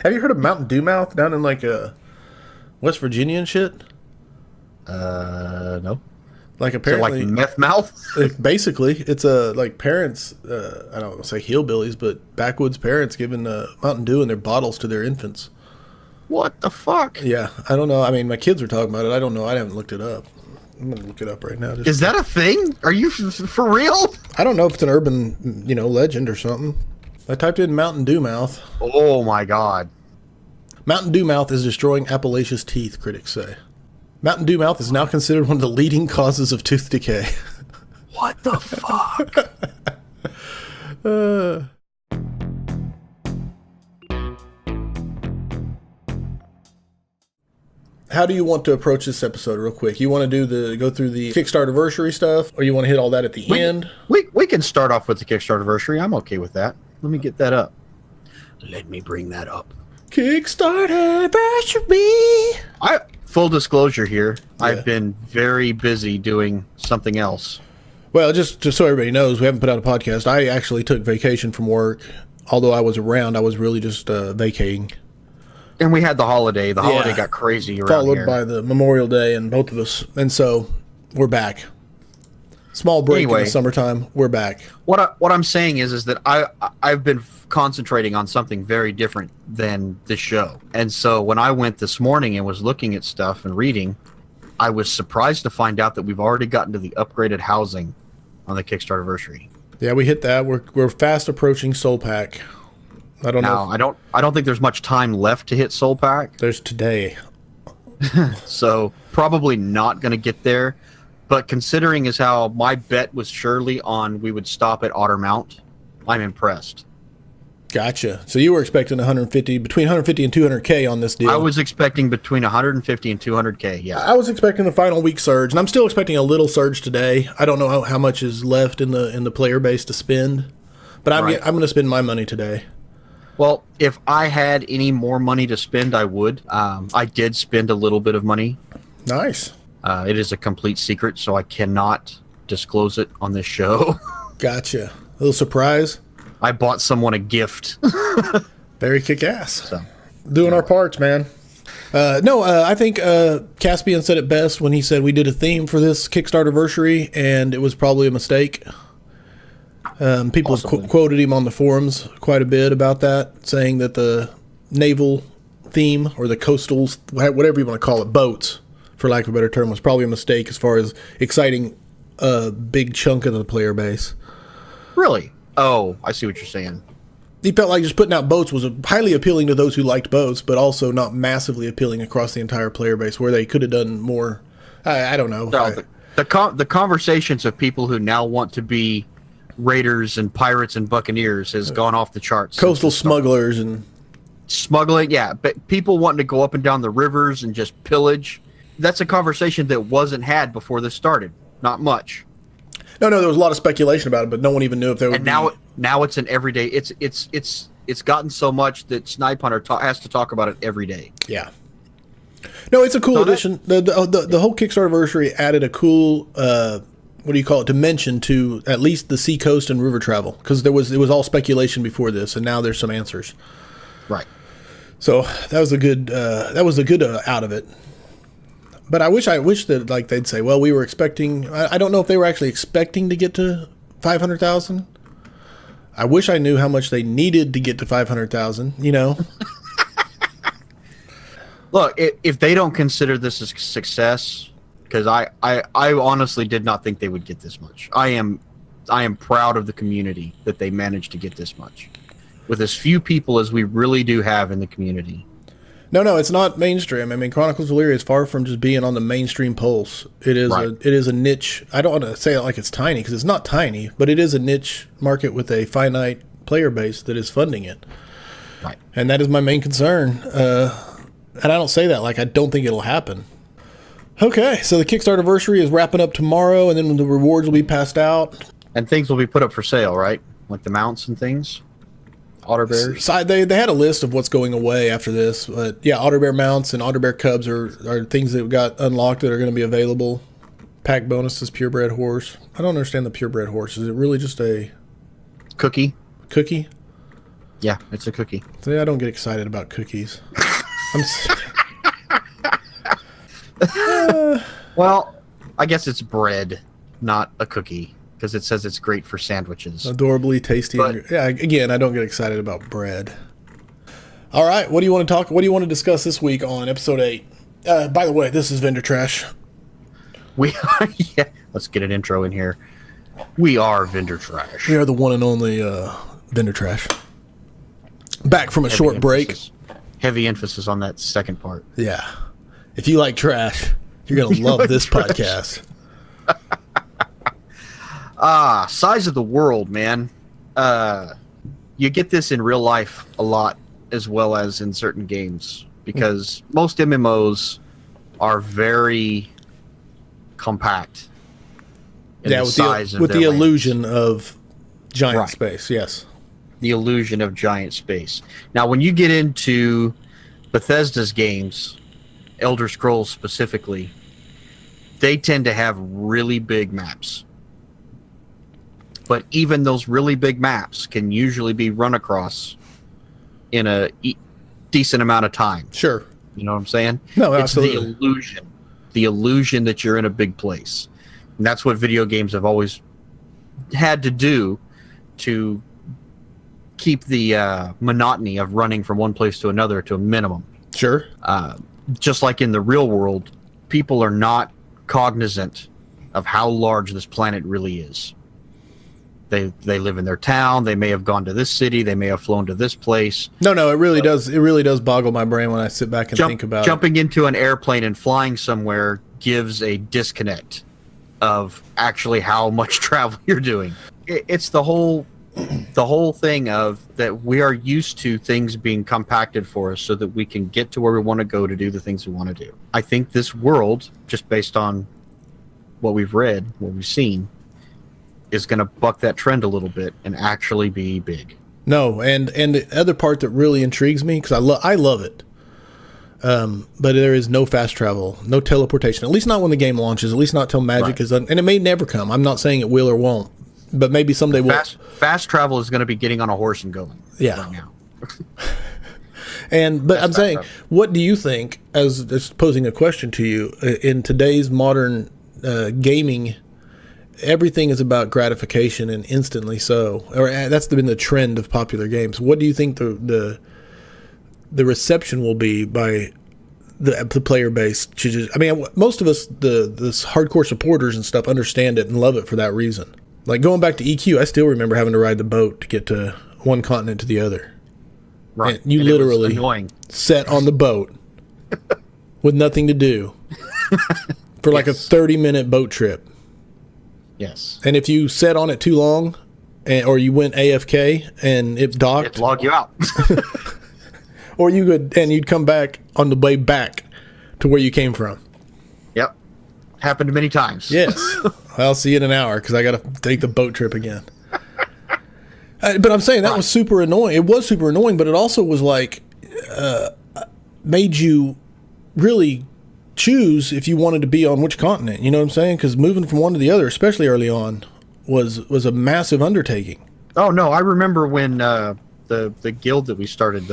Have you heard of Mountain Dew Mouth down in like West Virginia and shit? No. Like Is it apparently, like meth mouth? basically, it's like parents. I don't want to say hillbillies, but backwoods parents giving Mountain Dew in their bottles to their infants. What the fuck? Yeah, I don't know. I mean, my kids were talking about it. I don't know. I haven't looked it up. I'm gonna look it up right now. Is that a thing? Are you for real? I don't know if it's an urban, legend or something. I typed in Mountain Dew Mouth. Oh my god. Mountain Dew Mouth is destroying Appalachia's teeth, critics say. Mountain Dew Mouth is now considered one of the leading causes of tooth decay. What the fuck? How do you want to approach this episode real quick? You want to go through the Kickstarter anniversary stuff, or you want to hit all that at the end? We can start off with the Kickstarter anniversary. I'm okay with that. Let me get that up. Let me bring that up. Kickstarter anniversary. Full disclosure here, Yeah. I've been very busy doing something else. Well, just so everybody knows, we haven't put out a podcast. I actually took vacation from work. Although I was around, I was really just vacating. And we had the holiday. The holiday got crazy around Followed here. by the Memorial Day and both of us. And so we're back. Small break in the summertime. We're back. What I'm saying is that I've been concentrating on something very different than this show. And so when I went this morning and was looking at stuff and reading, I was surprised to find out that we've already gotten to the upgraded housing on the Kickstarter anniversary. Yeah, we hit that. We're fast approaching Soul Pack. I don't know. I don't think there's much time left to hit Soul Pack. There's today. So probably not going to get there. But considering as how my bet was surely on we would stop at Autorun, I'm impressed. Gotcha. So you were expecting between 150 and 200K on this deal. I was expecting between 150 and 200K, yeah. I was expecting the final week surge, and I'm still expecting a little surge today. I don't know how much is left in the player base to spend, but I'm going to spend my money today. Well, if I had any more money to spend, I would. I did spend a little bit of money. Nice. It is a complete secret, so I cannot disclose it on this show. Gotcha. A little surprise. I bought someone a gift. Very kick-ass. So, Doing our parts, man. I think Caspian said it best when he said we did a theme for this Kickstarter anniversary, and it was probably a mistake. People have quoted him on the forums quite a bit about that, saying that the naval theme, or the coastal, whatever you want to call it, boats, for lack of a better term, was probably a mistake as far as exciting a big chunk of the player base. Really? Oh, I see what you're saying. He felt like just putting out boats was highly appealing to those who liked boats, but also not massively appealing across the entire player base, where they could have done more. I don't know. No, the conversations of people who now want to be raiders and pirates and buccaneers has gone off the charts. Coastal smugglers and smuggling, yeah, but people wanting to go up and down the rivers and just pillage. That's a conversation that wasn't had before this started. Not much. No, there was a lot of speculation about it, but no one even knew if there would be. And now it's an everyday. It's gotten so much that Snipe Hunter has to talk about it every day. Yeah. No, it's a cool addition. The whole Kickstarter anniversary added a cool dimension to at least the sea coast and river travel, because it was all speculation before this, and now there's some answers. Right. So that was a good out of it. But I wish that like they'd say, well, we were expecting. I don't know if they were actually expecting to get to 500,000. I wish I knew how much they needed to get to 500,000. Look, if they don't consider this a success, because I honestly did not think they would get this much. I am proud of the community that they managed to get this much, with as few people as we really do have in the community. No, it's not mainstream. I mean, Chronicles of Elyria is far from just being on the mainstream pulse. It is it is a niche. I don't want to say it like it's tiny, because it's not tiny, but it is a niche market with a finite player base that is funding it. Right. And that is my main concern. And I don't say that like I don't think it'll happen. Okay, so the Kickstarter anniversary is wrapping up tomorrow, and then the rewards will be passed out. And things will be put up for sale, right? Like the mounts and things? Otter bears? So they had a list of what's going away after this, but yeah, otter bear mounts and otter bear cubs are things that got unlocked that are going to be available. Pack bonuses, purebred horse. I don't understand the purebred horse. Is it really just a cookie? Yeah, it's a cookie. See, I don't get excited about cookies. Well, I guess it's bread, not a cookie, because it says it's great for sandwiches. Adorably tasty. But- Yeah, again, I don't get excited about bread. All right, what do you want to discuss this week on episode 8? By the way, this is Vendor Trash. We are, yeah. Let's get an intro in here. We are Vendor Trash. We are the one and only Vendor Trash. Back from a short break. Heavy emphasis on that second part. Yeah. If you like trash, you're going to love this podcast. Size of the world, man. You get this in real life a lot, as well as in certain games, because most MMOs are very compact. Yeah, with the illusion of giant space, yes. The illusion of giant space. Now, when you get into Bethesda's games, Elder Scrolls specifically, they tend to have really big maps. But even those really big maps can usually be run across in a decent amount of time. Sure. You know what I'm saying? No, it's absolutely. The illusion that you're in a big place. And that's what video games have always had to do to keep the monotony of running from one place to another to a minimum. Sure. Just like in the real world, people are not cognizant of how large this planet really is. They live in their town. They may have gone to this city. They may have flown to this place. No, it really does. It really does boggle my brain when I sit back and think about jumping into an airplane and flying somewhere gives a disconnect of actually how much travel you're doing. It's the whole thing of that we are used to things being compacted for us so that we can get to where we want to go to do the things we want to do. I think this world, just based on what we've read, what we've seen, is going to buck that trend a little bit and actually be big. No, and the other part that really intrigues me, because I love it, but there is no fast travel, no teleportation, at least not when the game launches, at least not till Magic is done, and it may never come. I'm not saying it will or won't, but maybe someday we'll... Fast travel is going to be getting on a horse and going. Yeah. Right now. But I'm saying, what do you think, as posing a question to you, in today's modern gaming, everything is about gratification and instantly so, or that's been the trend of popular games. What do you think the reception will be by the player base? I mean, most of us, the hardcore supporters and stuff, understand it and love it for that reason. Like going back to EQ, I still remember having to ride the boat to get to one continent to the other. Right. And you literally sat on the boat with nothing to do for like a 30-minute boat trip. Yes. And if you sat on it too long, or you went AFK and it docked, it'd log you out. or you'd come back on the way back to where you came from. Yep. Happened many times. Yes. I'll see you in an hour because I got to take the boat trip again. But I'm saying that was super annoying. It was super annoying, but it also was like made you really choose if you wanted to be on which continent. You know what I'm saying? Because moving from one to the other, especially early on, was a massive undertaking. Oh no, I remember when the guild that we started,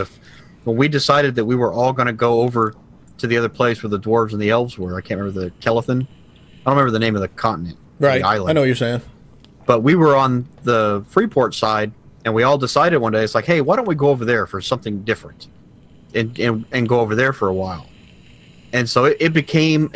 when we decided that we were all going to go over to the other place where the dwarves and the elves were. I can't remember the Kelethan. I don't remember the name of the continent. Right. The island. I know what you're saying. But we were on the Freeport side, and we all decided one day, it's like, hey, why don't we go over there for something different, and go over there for a while. And so it became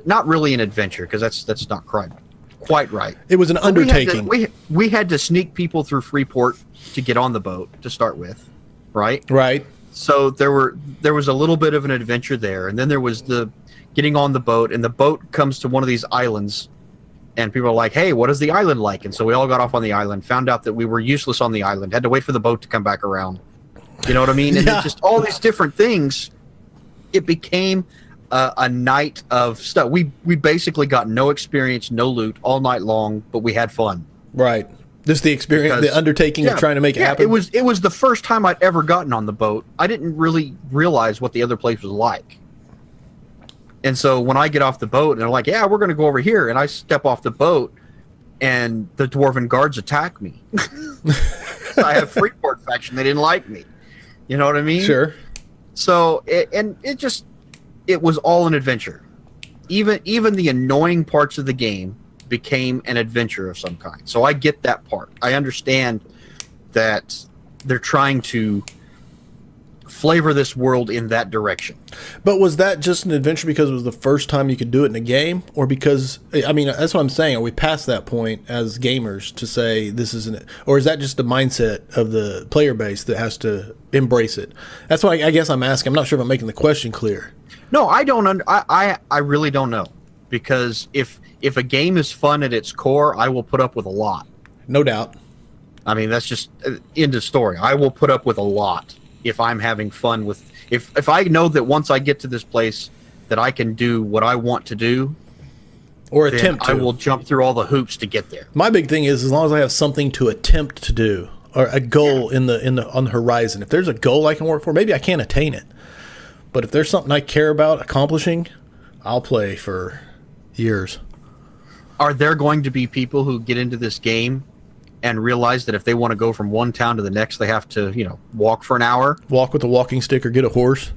not really an adventure, because that's not quite right. It was an undertaking. We had to sneak people through Freeport to get on the boat to start with, right? Right. So there was a little bit of an adventure there, and then there was the getting on the boat, and the boat comes to one of these islands, and people are like, hey, what is the island like? And so we all got off on the island, found out that we were useless on the island, had to wait for the boat to come back around. You know what I mean? And just all these different things. It became a night of stuff. We basically got no experience, no loot all night long, but we had fun. Right. Just the experience, the undertaking of trying to make it happen. It was the first time I'd ever gotten on the boat. I didn't really realize what the other place was like. And so when I get off the boat and they're like, yeah, we're going to go over here. And I step off the boat and the dwarven guards attack me. I have Freeport faction. They didn't like me. You know what I mean? Sure. So it was all an adventure. Even the annoying parts of the game became an adventure of some kind. So I get that part. I understand that they're trying to flavor this world in that direction. But was that just an adventure because it was the first time you could do it in a game, or because, I mean, that's what I'm saying. Are we past that point as gamers to say this isn't, or is that just the mindset of the player base that has to embrace it? That's what I guess I'm asking. I'm not sure if I'm making the question clear. No, I don't. I really don't know, because if a game is fun at its core, I will put up with a lot. No doubt. I mean, that's just end of story. I will put up with a lot if I'm having fun with. If I know that once I get to this place that I can do what I want to do, or attempt to, I will jump through all the hoops to get there. My big thing is as long as I have something to attempt to do, or a goal on the horizon. If there's a goal I can work for, maybe I can't attain it. But if there's something I care about accomplishing, I'll play for years. Are there going to be people who get into this game and realize that if they want to go from one town to the next, they have to, walk for an hour? Walk with a walking stick or get a horse?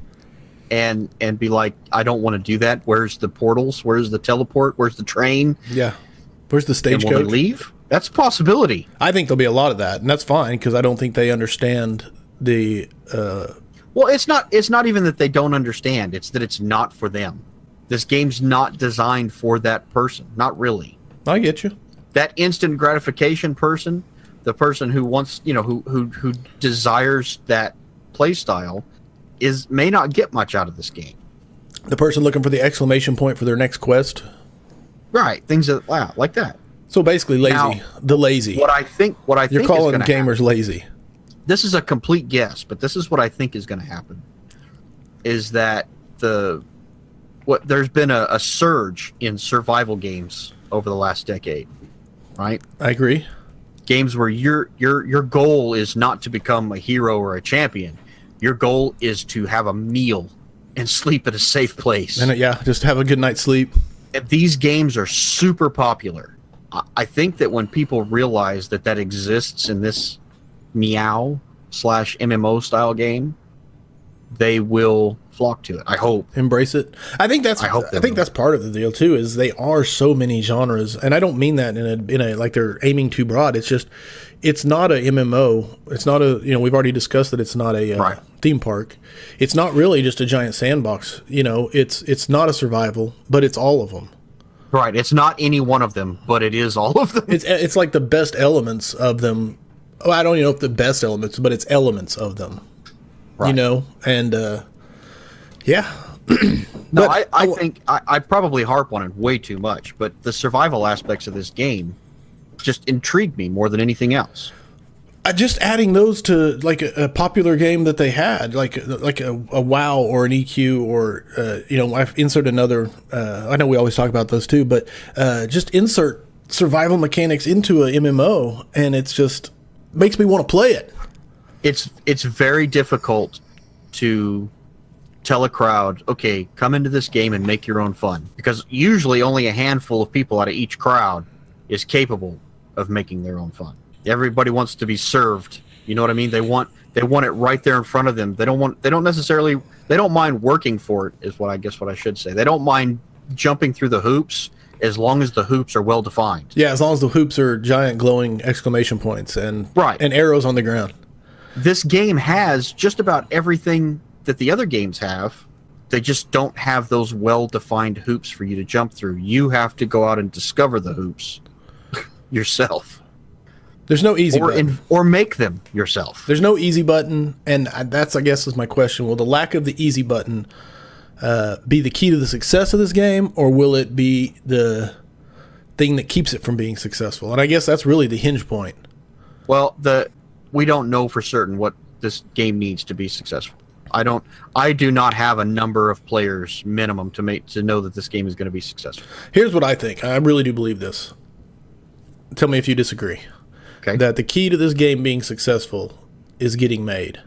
And be like, I don't want to do that. Where's the portals? Where's the teleport? Where's the train? Yeah. Where's the stagecoach? And will they leave? That's a possibility. I think there'll be a lot of that, and that's fine, because I don't think they understand the... Well, it's not even that they don't understand. It's that it's not for them. This game's not designed for that person. Not really. I get you. That instant gratification person, the person who wants, who desires that play style, may not get much out of this game. The person looking for the exclamation point for their next quest. Right. Things like that. So basically lazy. Now, the lazy. What I think You're calling gamers lazy. This is a complete guess, but this is what I think is going to happen. Is that there's been a surge in survival games over the last decade, right? I agree. Games where your goal is not to become a hero or a champion. Your goal is to have a meal and sleep at a safe place. And just have a good night's sleep. These games are super popular. I think that when people realize that exists in this Meow/MMO style game, they will flock to it. I hope. Embrace it. I think that's part of the deal too, is they are so many genres, and I don't mean that in a like they're aiming too broad. It's just, it's not a MMO. It's not a, we've already discussed that it's not a theme park. It's not really just a giant sandbox. It's not a survival, but it's all of them. Right. It's not any one of them, but it is all of them. It's like the best elements of them. Oh, I don't even know if the best elements, but it's elements of them. Right. And yeah. No, I think I probably harp on it way too much, but the survival aspects of this game just intrigued me more than anything else. Just adding those to like a popular game that they had, like a WoW or an EQ or I've inserted another. I know we always talk about those too, but just insert survival mechanics into a MMO, and it's just makes me want to play it. It's very difficult to tell a crowd, okay, come into this game and make your own fun, because usually only a handful of people out of each crowd is capable of making their own fun. Everybody wants to be served. You know what I mean? They want it right there in front of them. They don't mind working for it, is what I should say. They don't mind jumping through the hoops as long as the hoops are well defined. Yeah, as long as the hoops are giant glowing exclamation points and arrows on the ground. This game has just about everything that the other games have. They just don't have those well-defined hoops for you to jump through. You have to go out and discover the hoops yourself. There's no easy button. Or make them yourself. There's no easy button, and that's, I guess, is my question. Will the lack of the easy button be the key to the success of this game, or will it be the thing that keeps it from being successful? And I guess that's really the hinge point. Well, we don't know for certain what this game needs to be successful. I do not have a number of players minimum to know that this game is going to be successful. Here's what I think. I really do believe this. Tell me if you disagree. Okay. That the key to this game being successful is getting made.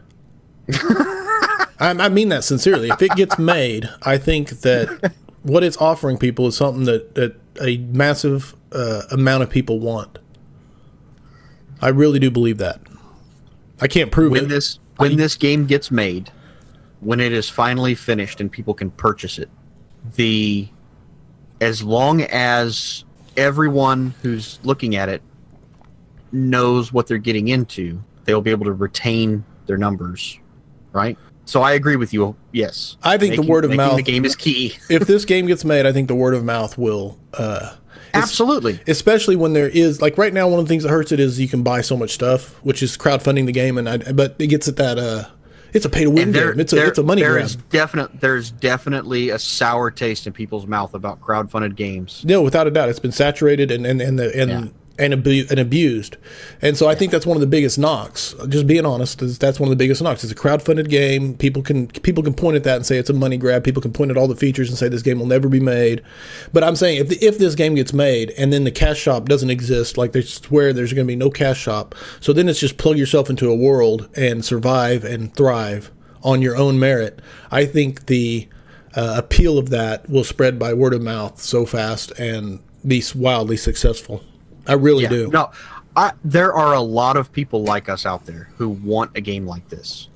I mean that sincerely. If it gets made, I think that what it's offering people is something that a massive amount of people want. I really do believe that. I can't prove when it. This game gets made, when it is finally finished and people can purchase it, as long as everyone who's looking at it knows what they're getting into, they'll be able to retain their numbers, right? So I agree with you. Yes, I think the word of mouth. The game is key. If this game gets made, I think the word of mouth will. Absolutely. Especially when there is, like right now, one of the things that hurts it is you can buy so much stuff, which is crowdfunding the game, but it gets at that. It's a pay to win game. It's a money grab. There's definitely a sour taste in people's mouth about crowdfunded games. No, without a doubt, it's been saturated and abused, and so I think that's one of the biggest knocks. Just being honest, that's one of the biggest knocks. It's a crowdfunded game. People can point at that and say it's a money grab. People can point at all the features and say this game will never be made. But I'm saying if this game gets made and then the cash shop doesn't exist, like they swear there's going to be no cash shop, so then it's just plug yourself into a world and survive and thrive on your own merit. I think the appeal of that will spread by word of mouth so fast and be wildly successful. I really do. No, there are a lot of people like us out there who want a game like this.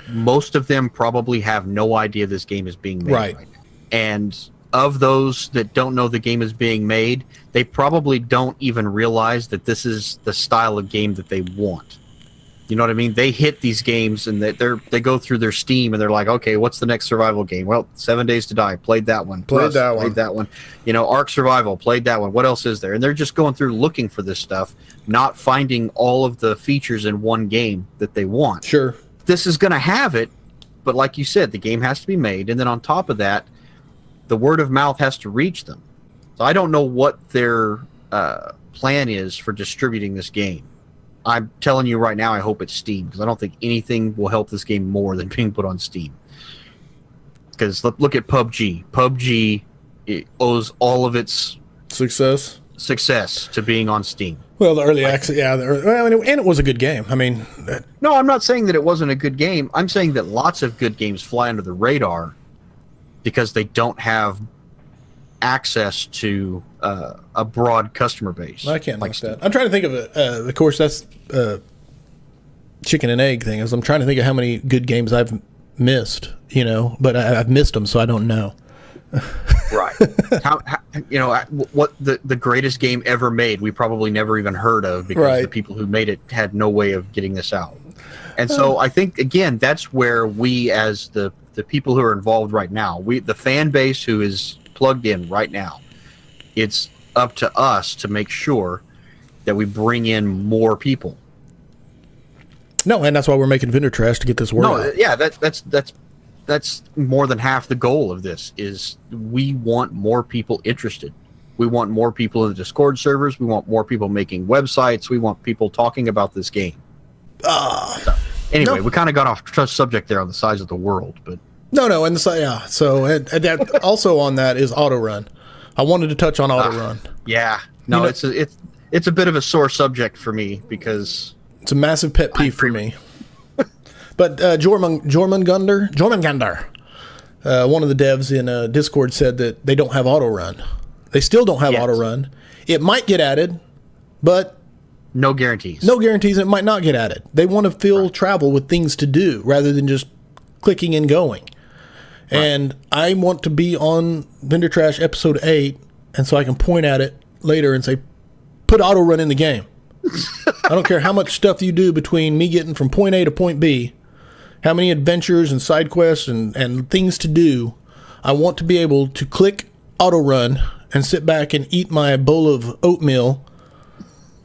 Most of them probably have no idea this game is being made right now. And of those that don't know the game is being made, they probably don't even realize that this is the style of game that they want. You know what I mean? They hit these games and they go through their Steam and they're like, okay, what's the next survival game? Well, 7 Days to Die, played that one. Played that one. You know, Ark Survival, played that one. What else is there? And they're just going through looking for this stuff, not finding all of the features in one game that they want. Sure. This is going to have it, but like you said, the game has to be made. And then on top of that, the word of mouth has to reach them. So I don't know what their plan is for distributing this game. I'm telling you right now, I hope it's Steam, because I don't think anything will help this game more than being put on Steam. Because look at PUBG. PUBG, it owes all of its success to being on Steam. Well, the early access, and it was a good game. I mean, no, I'm not saying that it wasn't a good game. I'm saying that lots of good games fly under the radar because they don't have access to a broad customer base. I can't like that. I'm trying to think of it. Of course, that's chicken and egg thing. Is I'm trying to think of how many good games I've missed. But I've missed them, so I don't know. Right. What the greatest game ever made? We probably never even heard of because the people who made it had no way of getting this out. And so I think again, that's where we, as the people who are involved right now, the fan base who is plugged in right now, it's up to us to make sure that we bring in more people. No, and that's why we're making vendor trash to get this word out. Yeah, that's more than half the goal of this. Is we want more people interested. We want more people in the Discord servers. We want more people making websites. We want people talking about this game. Anyway, we kind of got off subject there on the size of the world, but no, and so that also on that is Autorun. I wanted to touch on Autorun. Yeah, no, it's a bit of a sore subject for me because it's a massive pet peeve for me. But Jormungandr, one of the devs in Discord said that they don't have Autorun. They still don't have Autorun. It might get added, but no guarantees. No guarantees. It might not get added. They want to fill travel with things to do rather than just clicking and going. And I want to be on Vendor Trash episode 8, and so I can point at it later and say, put Autorun in the game. I don't care how much stuff you do between me getting from point A to point B, how many adventures and side quests and things to do. I want to be able to click Autorun and sit back and eat my bowl of oatmeal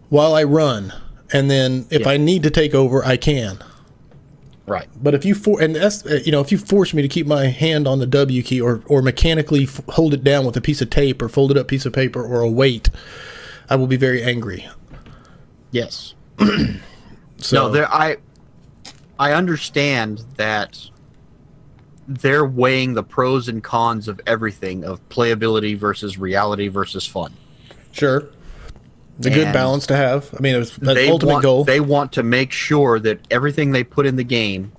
while I run. And then if I need to take over, I can. Right. But if you if you force me to keep my hand on the W key or mechanically hold it down with a piece of tape or folded up piece of paper or a weight, I will be very angry. Yes. So no, I understand that they're weighing the pros and cons of everything, of playability versus reality versus fun. Sure. It's a good balance to have. I mean, it's the ultimate goal. They want to make sure that everything they put in the game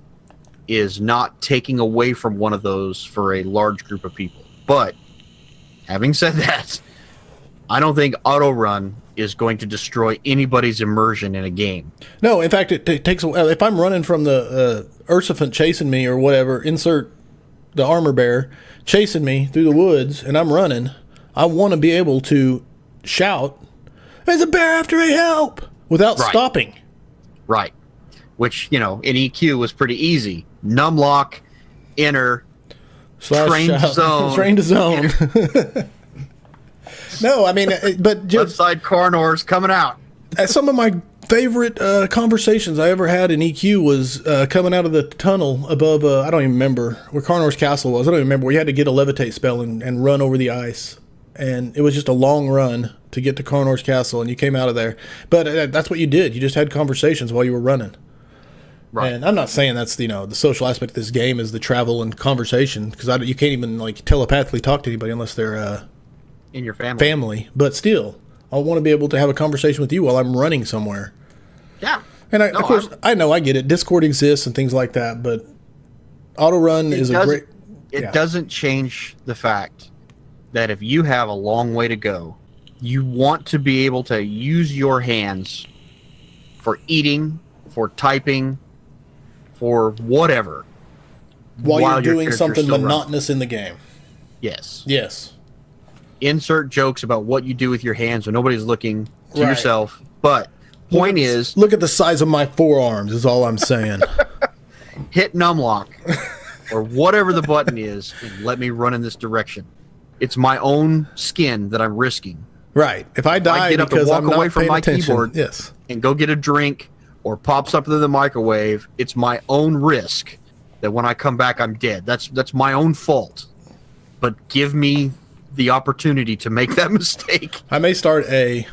is not taking away from one of those for a large group of people. But having said that, I don't think Autorun is going to destroy anybody's immersion in a game. No, in fact, it takes a while. If I'm running from the Ursifant chasing me or whatever, insert the armor bearer chasing me through the woods, and I'm running, I want to be able to shout, "There's a bear after me, help!" without stopping. Right. Which, in EQ was pretty easy. Numlock, enter, train to zone. Train to zone. No, I mean, but left side Carnor's coming out. Some of my favorite conversations I ever had in EQ was coming out of the tunnel above, I don't even remember where Carnor's castle was. I don't even remember, where you had to get a levitate spell and run over the ice. And it was just a long run to get to Carnor's castle, and you came out of there. But that's what you did. You just had conversations while you were running. Right. And I'm not saying that's, the social aspect of this game is the travel and conversation, because you can't even telepathically talk to anybody unless they're in your family. But still, I want to be able to have a conversation with you while I'm running somewhere. Yeah. And of course, I know, I get it. Discord exists and things like that, but Autorun is a great... It doesn't change the fact that if you have a long way to go, you want to be able to use your hands for eating, for typing, for whatever. While you're doing something monotonous in the game. Yes. Yes. Insert jokes about what you do with your hands when nobody's looking to yourself. But point is... Look at the size of my forearms is all I'm saying. Hit numlock or whatever the button is and let me run in this direction. It's my own skin that I'm risking. Right. If I die get up because and walk I'm away not from paying my attention, keyboard and go get a drink or pop something in the microwave, it's my own risk that when I come back I'm dead. That's my own fault. But give me the opportunity to make that mistake. I may start it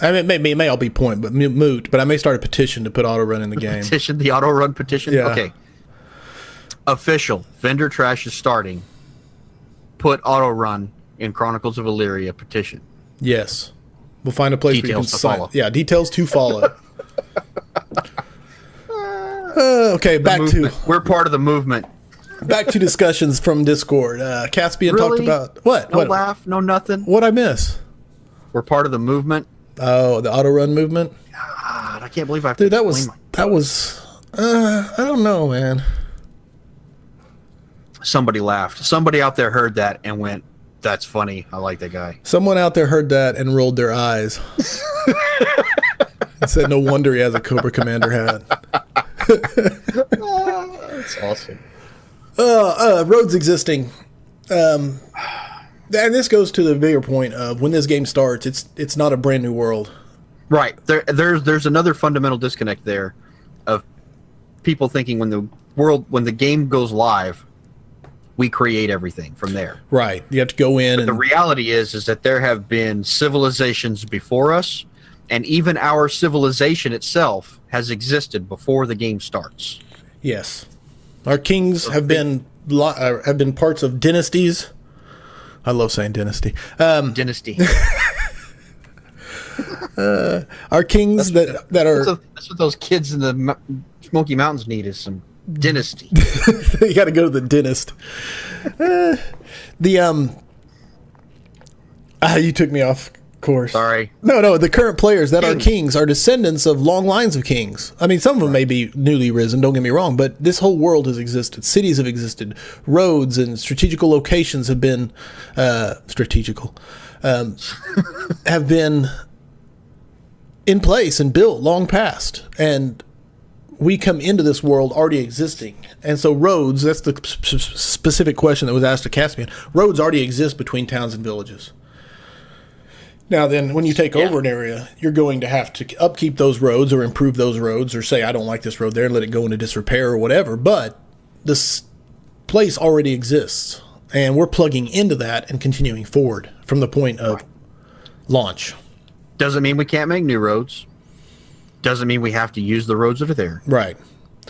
may all be point, but moot. But I may start a petition to put Autorun in the game. The Autorun petition. Yeah. Okay. Official. Vendor Trash is starting. Put Autorun in Chronicles of Elyria petition. Yes, we'll find a place details where you can follow. Yeah, details to follow. Okay, we're part of the movement. Back to discussions from Discord. Caspian talked about what? No laugh, no nothing. What I miss? We're part of the movement. Oh, the Autorun movement. God, I can't believe I have Dude, to that was. I don't know, man. Somebody laughed. Somebody out there heard that and went, "That's funny. I like that guy." Someone out there heard that and rolled their eyes. And said, "No wonder he has a Cobra Commander hat." That's awesome. Roads existing. And this goes to the bigger point of when this game starts, it's not a brand new world. Right. There's another fundamental disconnect there of people thinking when the game goes live, we create everything from there. Right. You have to go in. But the reality is that there have been civilizations before us, and even our civilization itself has existed before the game starts. Yes. Our kings have been parts of dynasties. I love saying dynasty. Dynasty. Our kings that are... That's what those kids in the Smoky Mountains need, is some dynasty. You got to go to the dentist. You took me off course. Sorry. No, the current players that are kings are descendants of long lines of kings. I mean, some of them may be newly risen, don't get me wrong, but this whole world has existed. Cities have existed. Roads and strategical locations have been have been in place and built long past. And we come into this world already existing. And so roads, that's the specific question that was asked to Caspian. Roads already exist between towns and villages. Now then, when you take over an area, you're going to have to upkeep those roads or improve those roads or say, I don't like this road there and let it go into disrepair or whatever. But this place already exists. And we're plugging into that and continuing forward from the point of launch. Doesn't mean we can't make new roads. Doesn't mean we have to use the roads that are there. Right.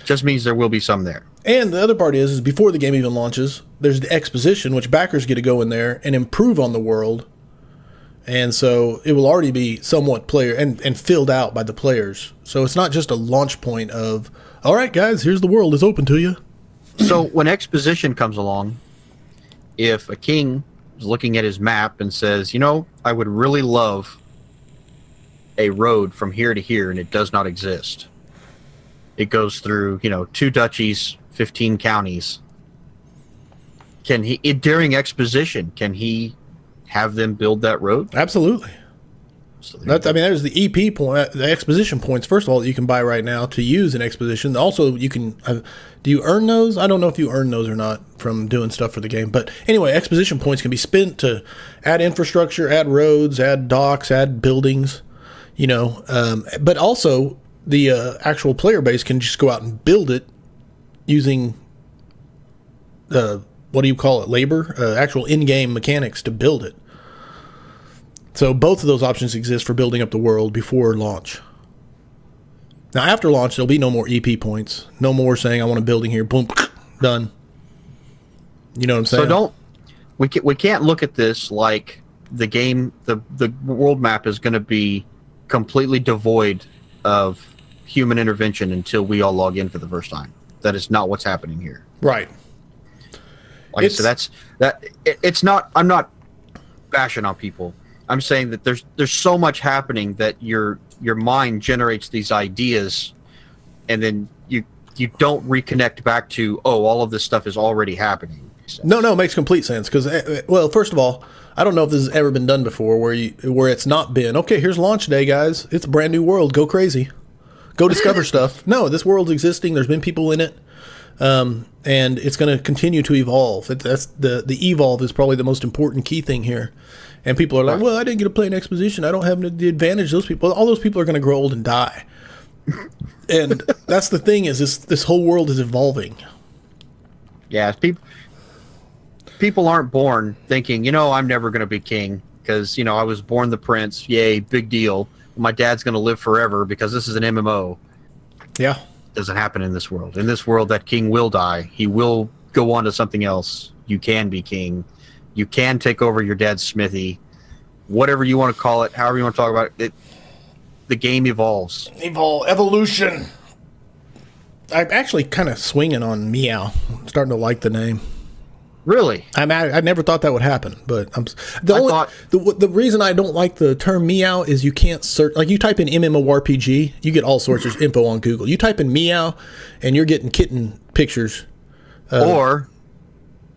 Just means there will be some there. And the other part is before the game even launches, there's the exposition, which backers get to go in there and improve on the world. And so it will already be somewhat player and filled out by the players. So it's not just a launch point of, all right, guys, here's the world. It's open to you. So when exposition comes along, if a king is looking at his map and says, I would really love a road from here to here, and it does not exist. It goes through, 2 duchies, 15 counties. Can he, during exposition, can he have them build that road? Absolutely. So there's the EP point, the exposition points. First of all, that you can buy right now to use in exposition. Also, you can. Do you earn those? I don't know if you earn those or not from doing stuff for the game. But anyway, exposition points can be spent to add infrastructure, add roads, add docks, add buildings. But also the actual player base can just go out and build it using what do you call it? Labor, actual in-game mechanics to build it. So both of those options exist for building up the world before launch. Now, after launch, there'll be no more EP points. No more saying, I want a building here. Boom, done. You know what I'm saying? So we can't look at this like the game, the world map is going to be completely devoid of human intervention until we all log in for the first time. That is not what's happening here. Right. Like I said, it's not, I'm not bashing on people. I'm saying that there's so much happening that your mind generates these ideas, and then you don't reconnect back to, all of this stuff is already happening. So. No, it makes complete sense because, well, first of all, I don't know if this has ever been done before where it's not been, okay, here's launch day, guys. It's a brand new world. Go crazy. Go discover stuff. No, this world's existing. There's been people in it. And it's going to continue to evolve. That's the evolve is probably the most important key thing here. And people are like, well, I didn't get to play an exposition. I don't have the advantage. Those people, all those people are going to grow old and die. And that's the thing is this whole world is evolving. Yeah, people aren't born thinking, I'm never going to be king because, I was born the prince. Yay, big deal. My dad's going to live forever because this is an MMO. Yeah. Doesn't happen in this world. In this world, that king will die. He will go on to something else. You can be king. You can take over your dad's smithy. Whatever you want to call it, however you want to talk about it, the game evolves. Evolution. I'm actually kind of swinging on Meow. I'm starting to like the name. Really? I never thought that would happen, but the reason I don't like the term Meow is you can't search. Like you type in MMORPG, you get all sorts of info on Google. You type in Meow, and you're getting kitten pictures. Or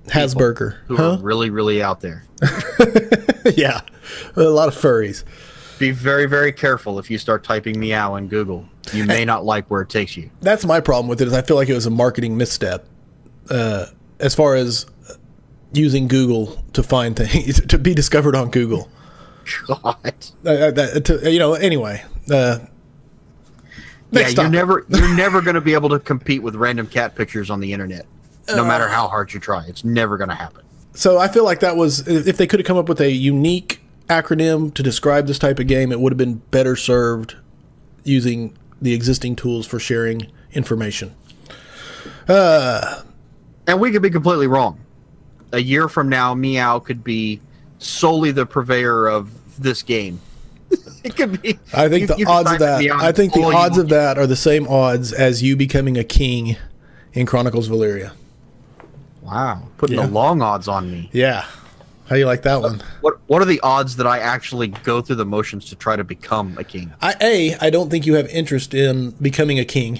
Hasburger, who are really, really out there. Yeah, a lot of furries. Be very, very careful if you start typing Meow in Google. You may not like where it takes you. That's my problem with it. Is I feel like it was a marketing misstep, as far as using Google to find things to be discovered on Google. God. Anyway. You're never going to be able to compete with random cat pictures on the internet. No matter how hard you try, it's never going to happen. So I feel like that was, if they could have come up with a unique acronym to describe this type of game, it would have been better served using the existing tools for sharing information. And we could be completely wrong. A year from now, Meow could be solely the purveyor of this game. It could be. I think the odds of that are the same odds as you becoming a king in Chronicles of Elyria. Wow, putting the long odds on me. Yeah. How do you like that one? What are the odds that I actually go through the motions to try to become a king? I don't think you have interest in becoming a king.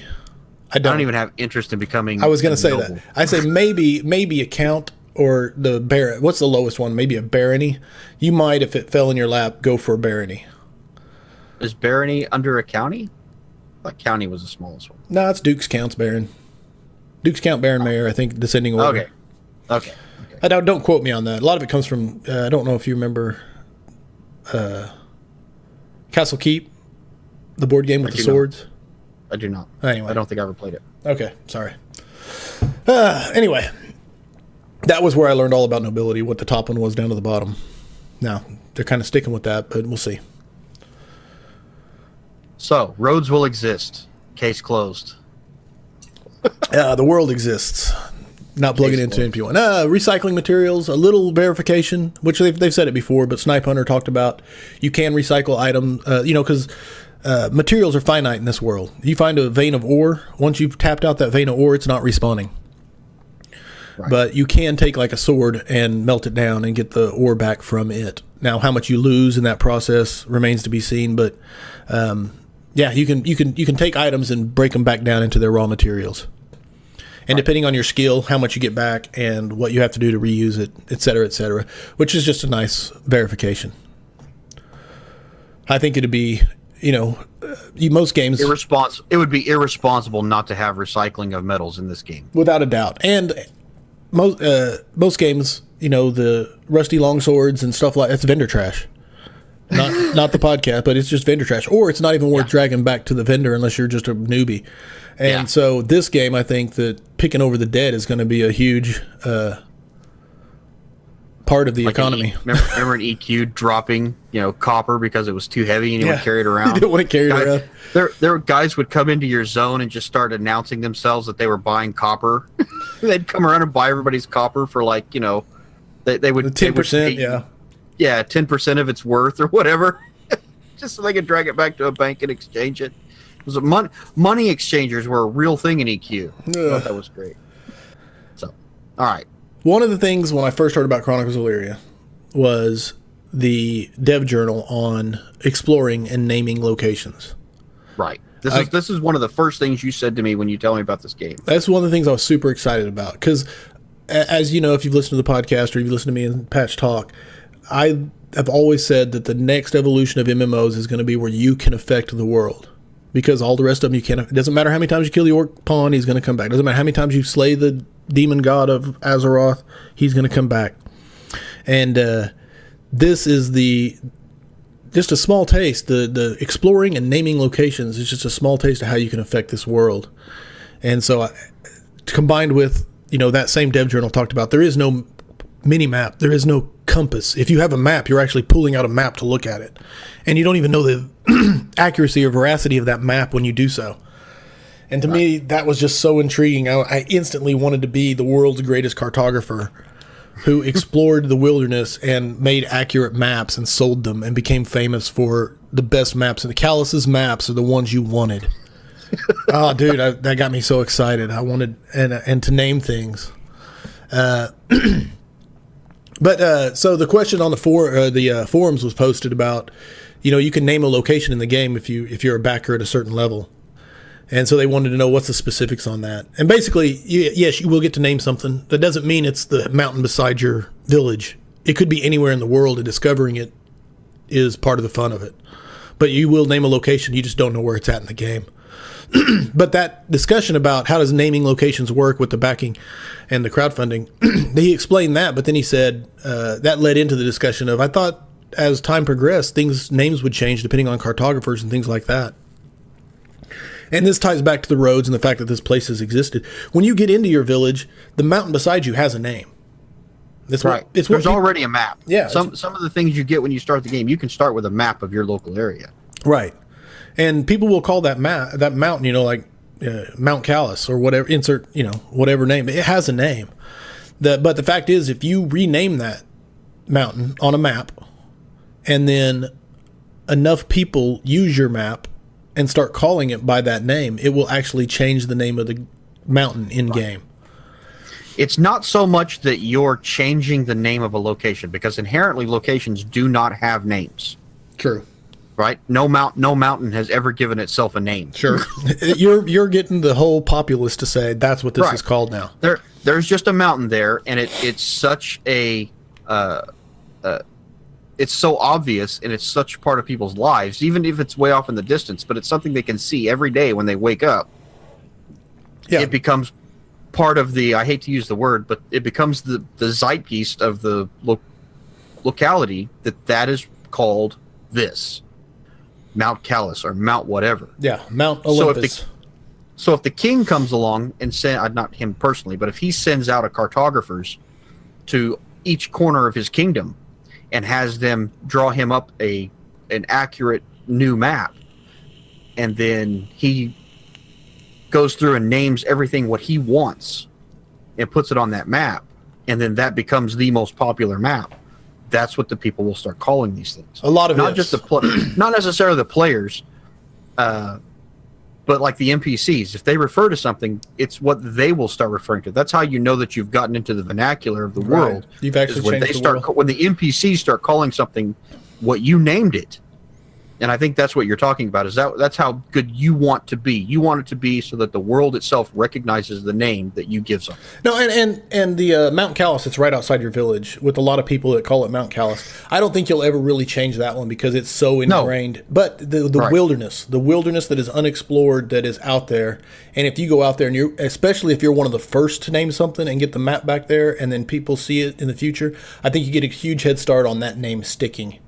I don't even have interest in becoming. I was going to say that. I say maybe a count or the baron. What's the lowest one? Maybe a barony. You might, if it fell in your lap, go for a barony. Is barony under a county? I thought county was the smallest one. No, it's Dukes counts baron. Dukes count baron mayor. I think descending order. Okay. I don't quote me on that. A lot of it comes from. I don't know if you remember. Castle Keep, the board game with the swords. I do not. Anyway, I don't think I ever played it. Okay, sorry. Anyway, that was where I learned all about nobility, what the top one was down to the bottom. Now, they're kind of sticking with that, but we'll see. So, roads will exist. Case closed. The world exists. Not plugging into MP1. Recycling materials, a little verification, which they've said it before, but Snipe Hunter talked about you can recycle items, because materials are finite in this world. You find a vein of ore, once you've tapped out that vein of ore, it's not respawning. Right. But you can take like a sword and melt it down and get the ore back from it Now, how much you lose in that process remains to be seen, but yeah, you can take items and break them back down into their raw materials. And depending on your skill, how much you get back and what you have to do to reuse it, et cetera, which is just a nice verification. I think it'd be, most games... It would be irresponsible not to have recycling of metals in this game. Without a doubt. And most games, the rusty longswords and stuff like that's vendor trash. Not the podcast, but it's just vendor trash. Or it's not even worth dragging back to the vendor unless you're just a newbie. And so this game, I think that picking over the dead is going to be a huge part of the economy. Remember an EQ dropping, copper because it was too heavy and you would carry it around? You don't want to carry it around. There were guys would come into your zone and just start announcing themselves that they were buying copper. They'd come around and buy everybody's copper for they would... 10%, Yeah, 10% of its worth or whatever, just so they could drag it back to a bank and exchange it. Money exchangers were a real thing in EQ. I thought that was great. So, all right. One of the things when I first heard about Chronicles of Elyria was the dev journal on exploring and naming locations. Right. This is one of the first things you said to me when you tell me about this game. That's one of the things I was super excited about because, as you know, if you've listened to the podcast or you've listened to me in Patch Talk, I have always said that the next evolution of MMOs is going to be where you can affect the world. Because all the rest of them you can't. It doesn't matter how many times you kill the orc pawn, he's going to come back. It doesn't matter how many times you slay the demon god of Azeroth, he's going to come back. And this is just a small taste. The exploring and naming locations is just a small taste of how you can affect this world. And so combined with, that same dev journal talked about, there is no mini map. There is no compass. If you have a map, you're actually pulling out a map to look at it. And you don't even know the accuracy or veracity of that map when you do so. And to me, that was just so intriguing. I instantly wanted to be the world's greatest cartographer who explored the wilderness and made accurate maps and sold them and became famous for the best maps. And the Callus's maps are the ones you wanted. Oh, dude, that got me so excited. I wanted and to name things. But so the question on the forums was posted about, you can name a location in the game if you're a backer at a certain level, and so they wanted to know what's the specifics on that. And basically, yes, you will get to name something. That doesn't mean it's the mountain beside your village. It could be anywhere in the world, and discovering it is part of the fun of it. But you will name a location. You just don't know where it's at in the game. But that discussion about how does naming locations work with the backing and the crowdfunding, he explained that, but then he said that led into the discussion of, I thought as time progressed, names would change depending on cartographers and things like that. And this ties back to the roads and the fact that this place has existed. When you get into your village, the mountain beside you has a name. That's right. There's already a map. Yeah. Some of the things you get when you start the game, you can start with a map of your local area. Right. And people will call that mountain, like Mount Callus or whatever, insert, whatever name. It has a name. But the fact is, if you rename that mountain on a map and then enough people use your map and start calling it by that name, it will actually change the name of the mountain in game. It's not so much that you're changing the name of a location, because inherently locations do not have names. True. Right? No mountain has ever given itself a name. Sure. You're getting the whole populace to say that's what this is called now. There's just a mountain there, and it's such a it's so obvious, and it's such part of people's lives, even if it's way off in the distance, but it's something they can see every day when they wake up. Yeah. It becomes part of the, I hate to use the word, but it becomes the zeitgeist of the locality that is called this. Mount Callus or Mount whatever. Yeah, Mount Olympus. So if the king comes along and not him personally, but if he sends out a cartographers to each corner of his kingdom and has them draw him up an accurate new map, and then he goes through and names everything what he wants and puts it on that map, and then that becomes the most popular map. That's what the people will start calling these things. A lot of not just not necessarily the players, but But like the NPCs, if they refer to something, it's what they will start referring to. That's how you know that you've gotten into the vernacular of the world. You've actually when changed they the start world. when the NPCs start calling something what you named it. And I think that's what you're talking about. That's how good you want to be. You want it to be so that the world itself recognizes the name that you give something. No, and the Mount Callus, it's right outside your village with a lot of people that call it Mount Callus. I don't think you'll ever really change that one because it's so ingrained. No. But the right. the wilderness that is unexplored, that is out there, and if you go out there and especially if you're one of the first to name something and get the map back there, and then people see it in the future, I think you get a huge head start on that name sticking.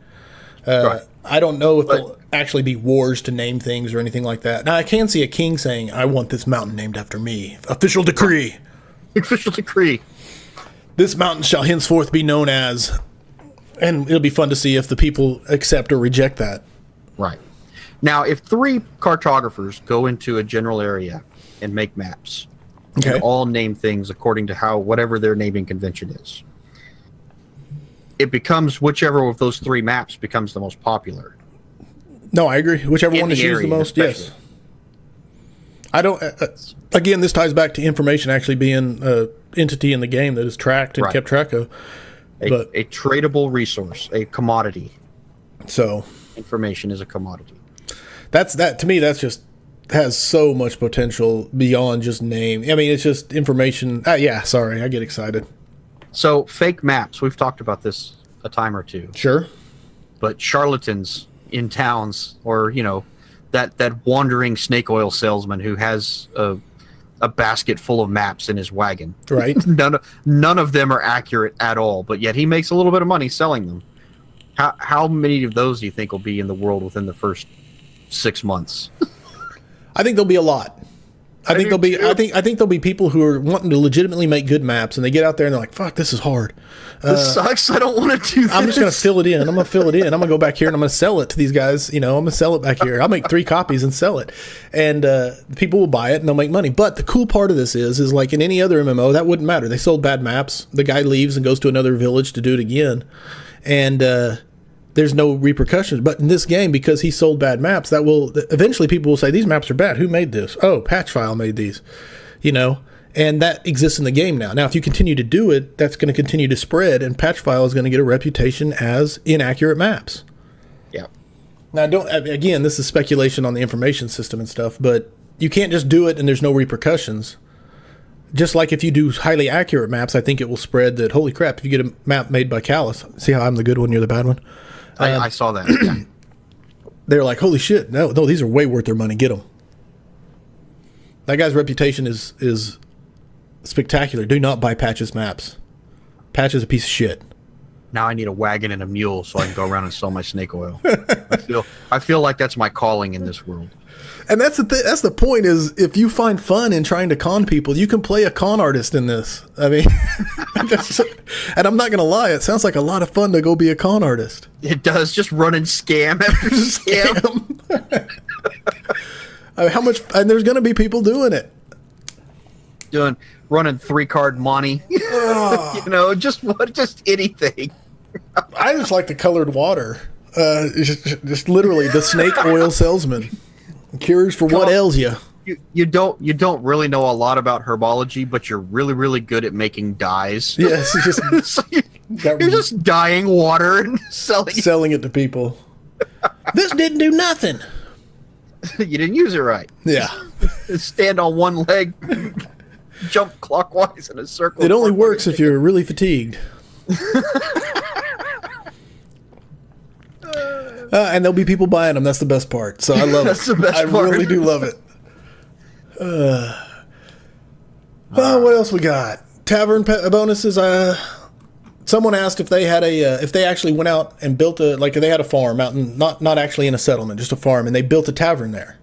Right. I don't know if there'll actually be wars to name things or anything like that. Now, I can see a king saying, I want this mountain named after me. Official decree. Official decree. This mountain shall henceforth be known as... And it'll be fun to see if the people accept or reject that. Right. Now, if 3 cartographers go into a general area and make maps, and all name things according to whatever their naming convention is, it becomes whichever of those 3 maps becomes the most popular. No, I agree. Whichever one is used the most, especially. Yes. I don't. Again, this ties back to information actually being an entity in the game that is tracked and kept track of. A tradable resource, a commodity. So, information is a commodity. That to me. That's just has so much potential beyond just name. I mean, it's just information. Yeah, sorry, I get excited. So, fake maps, we've talked about this a time or two. Sure. But charlatans in towns, or, that wandering snake oil salesman who has a basket full of maps in his wagon. Right. None of them are accurate at all, but yet he makes a little bit of money selling them. How many of those do you think will be in the world within the first 6 months? I think there'll be a lot. I think there'll be people who are wanting to legitimately make good maps, and they get out there and they're like, "Fuck, this is hard. This sucks. I don't want to do this. I'm just gonna fill it in. I'm gonna go back here and I'm gonna sell it to these guys. I'm gonna sell it back here. I'll make 3 copies and sell it, and people will buy it and they'll make money. But the cool part of this is like in any other MMO, that wouldn't matter. They sold bad maps. The guy leaves and goes to another village to do it again, and there's no repercussions. But in this game, because he sold bad maps, that will eventually people will say these maps are bad. Who made this? Oh, Patchfile made these, and that exists in the game now. Now, if you continue to do it, that's going to continue to spread, and Patchfile is going to get a reputation as inaccurate maps. Yeah. Now, again, this is speculation on the information system and stuff, but you can't just do it and there's no repercussions. Just like if you do highly accurate maps, I think it will spread that, holy crap, if you get a map made by Callus, see how I'm the good one, you're the bad one? I saw that. They're like, holy shit, no, these are way worth their money. Get them. That guy's reputation is spectacular. Do not buy Patch's maps. Patch is a piece of shit. Now I need a wagon and a mule so I can go around and sell my snake oil. I feel like that's my calling in this world. And that's the point is if you find fun in trying to con people, you can play a con artist in this. I mean, and I'm not going to lie, it sounds like a lot of fun to go be a con artist. It does, just running scam after scam. I mean, how much, and there's going to be people doing it. Running 3-card money. Just anything. I just like the colored water. Just literally the snake oil salesman. Cures for what ails you. You don't really know a lot about herbology, but you're really, really good at making dyes. Yes, so you're just dyeing water and selling it to people. This didn't do nothing. You didn't use it right. Yeah. Stand on one leg, jump clockwise in a circle. It only works if you're really fatigued. And there'll be people buying them. That's the best part. So I love it. I really do love it. What else we got? Tavern bonuses. Someone asked if they had if they actually went out and built they had a farm out in, not actually in a settlement, just a farm, and they built a tavern there.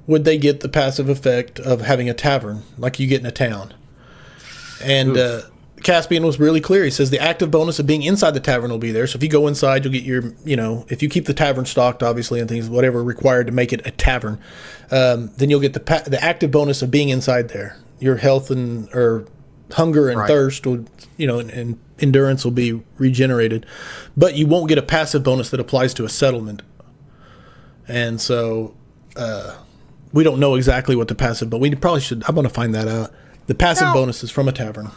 Would they get the passive effect of having a tavern like you get in a town? And Caspian was really clear. He says the active bonus of being inside the tavern will be there. So if you go inside, you'll get your, if you keep the tavern stocked, obviously, and things, whatever required to make it a tavern, then you'll get the active bonus of being inside there. Your health or hunger and thirst will, and endurance will be regenerated. But you won't get a passive bonus that applies to a settlement. And so we don't know exactly what the passive, but we probably should. I'm going to find that out. The passive Now, bonuses from a tavern.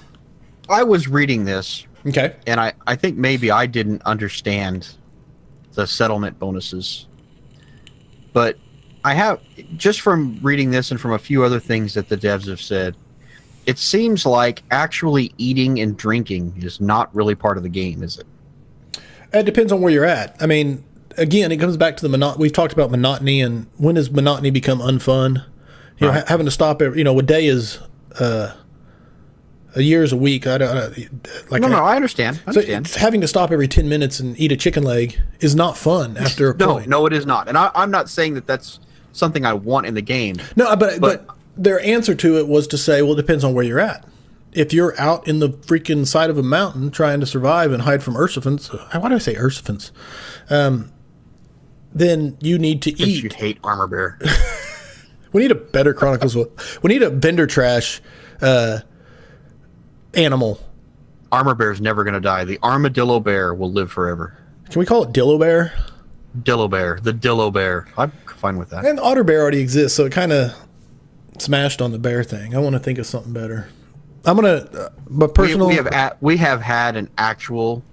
I was reading this, Okay. and I think maybe I didn't understand the settlement bonuses. But I have, just from reading this and from a few other things that the devs have said, it seems like actually eating and drinking is not really part of the game, is it? It depends on where you're at. I mean, again, it comes back to the we've talked about monotony, and when does monotony become unfun? You know, having to stop every, a day is a year is a week. I I understand. So having to stop every 10 minutes and eat a chicken leg is not fun after a point. No, it is not. And I'm not saying that that's something I want in the game. No, but their answer to it was to say, well, it depends on where you're at. If you're out in the freaking side of a mountain trying to survive and hide from ursifants, why do I say ursifants? Then you need to eat. You hate armor bear. We need a better Chronicles. We need a vendor trash animal. Armor bear's never going to die. The armadillo bear will live forever. Can we call it Dillo Bear? Dillo bear. The Dillo bear. I'm fine with that. And Otter Bear already exists, so it kind of smashed on the bear thing. I want to think of something better. I'm gonna, but personal. We have had an actual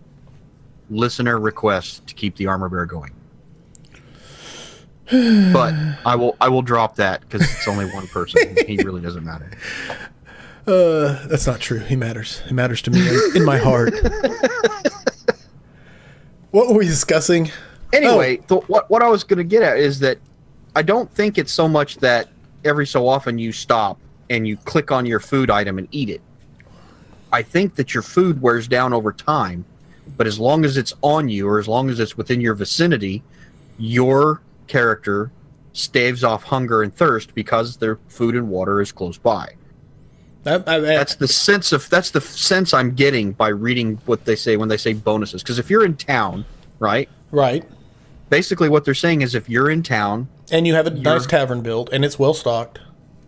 listener request to keep the armor bear going, but I will drop that because it's only one person. He really doesn't matter. That's not true. He matters. He matters to me in my heart. What were we discussing? Anyway, what I was going to get at is that I don't think it's so much that every so often you stop and you click on your food item and eat it. I think that your food wears down over time, but as long as it's on you or as long as it's within your vicinity, your character staves off hunger and thirst because their food and water is close by. That's the sense I'm getting by reading what they say when they say bonuses. Because if you're in town, right? Right. Basically, what they're saying is if you're in town and you have a nice tavern built and it's well stocked,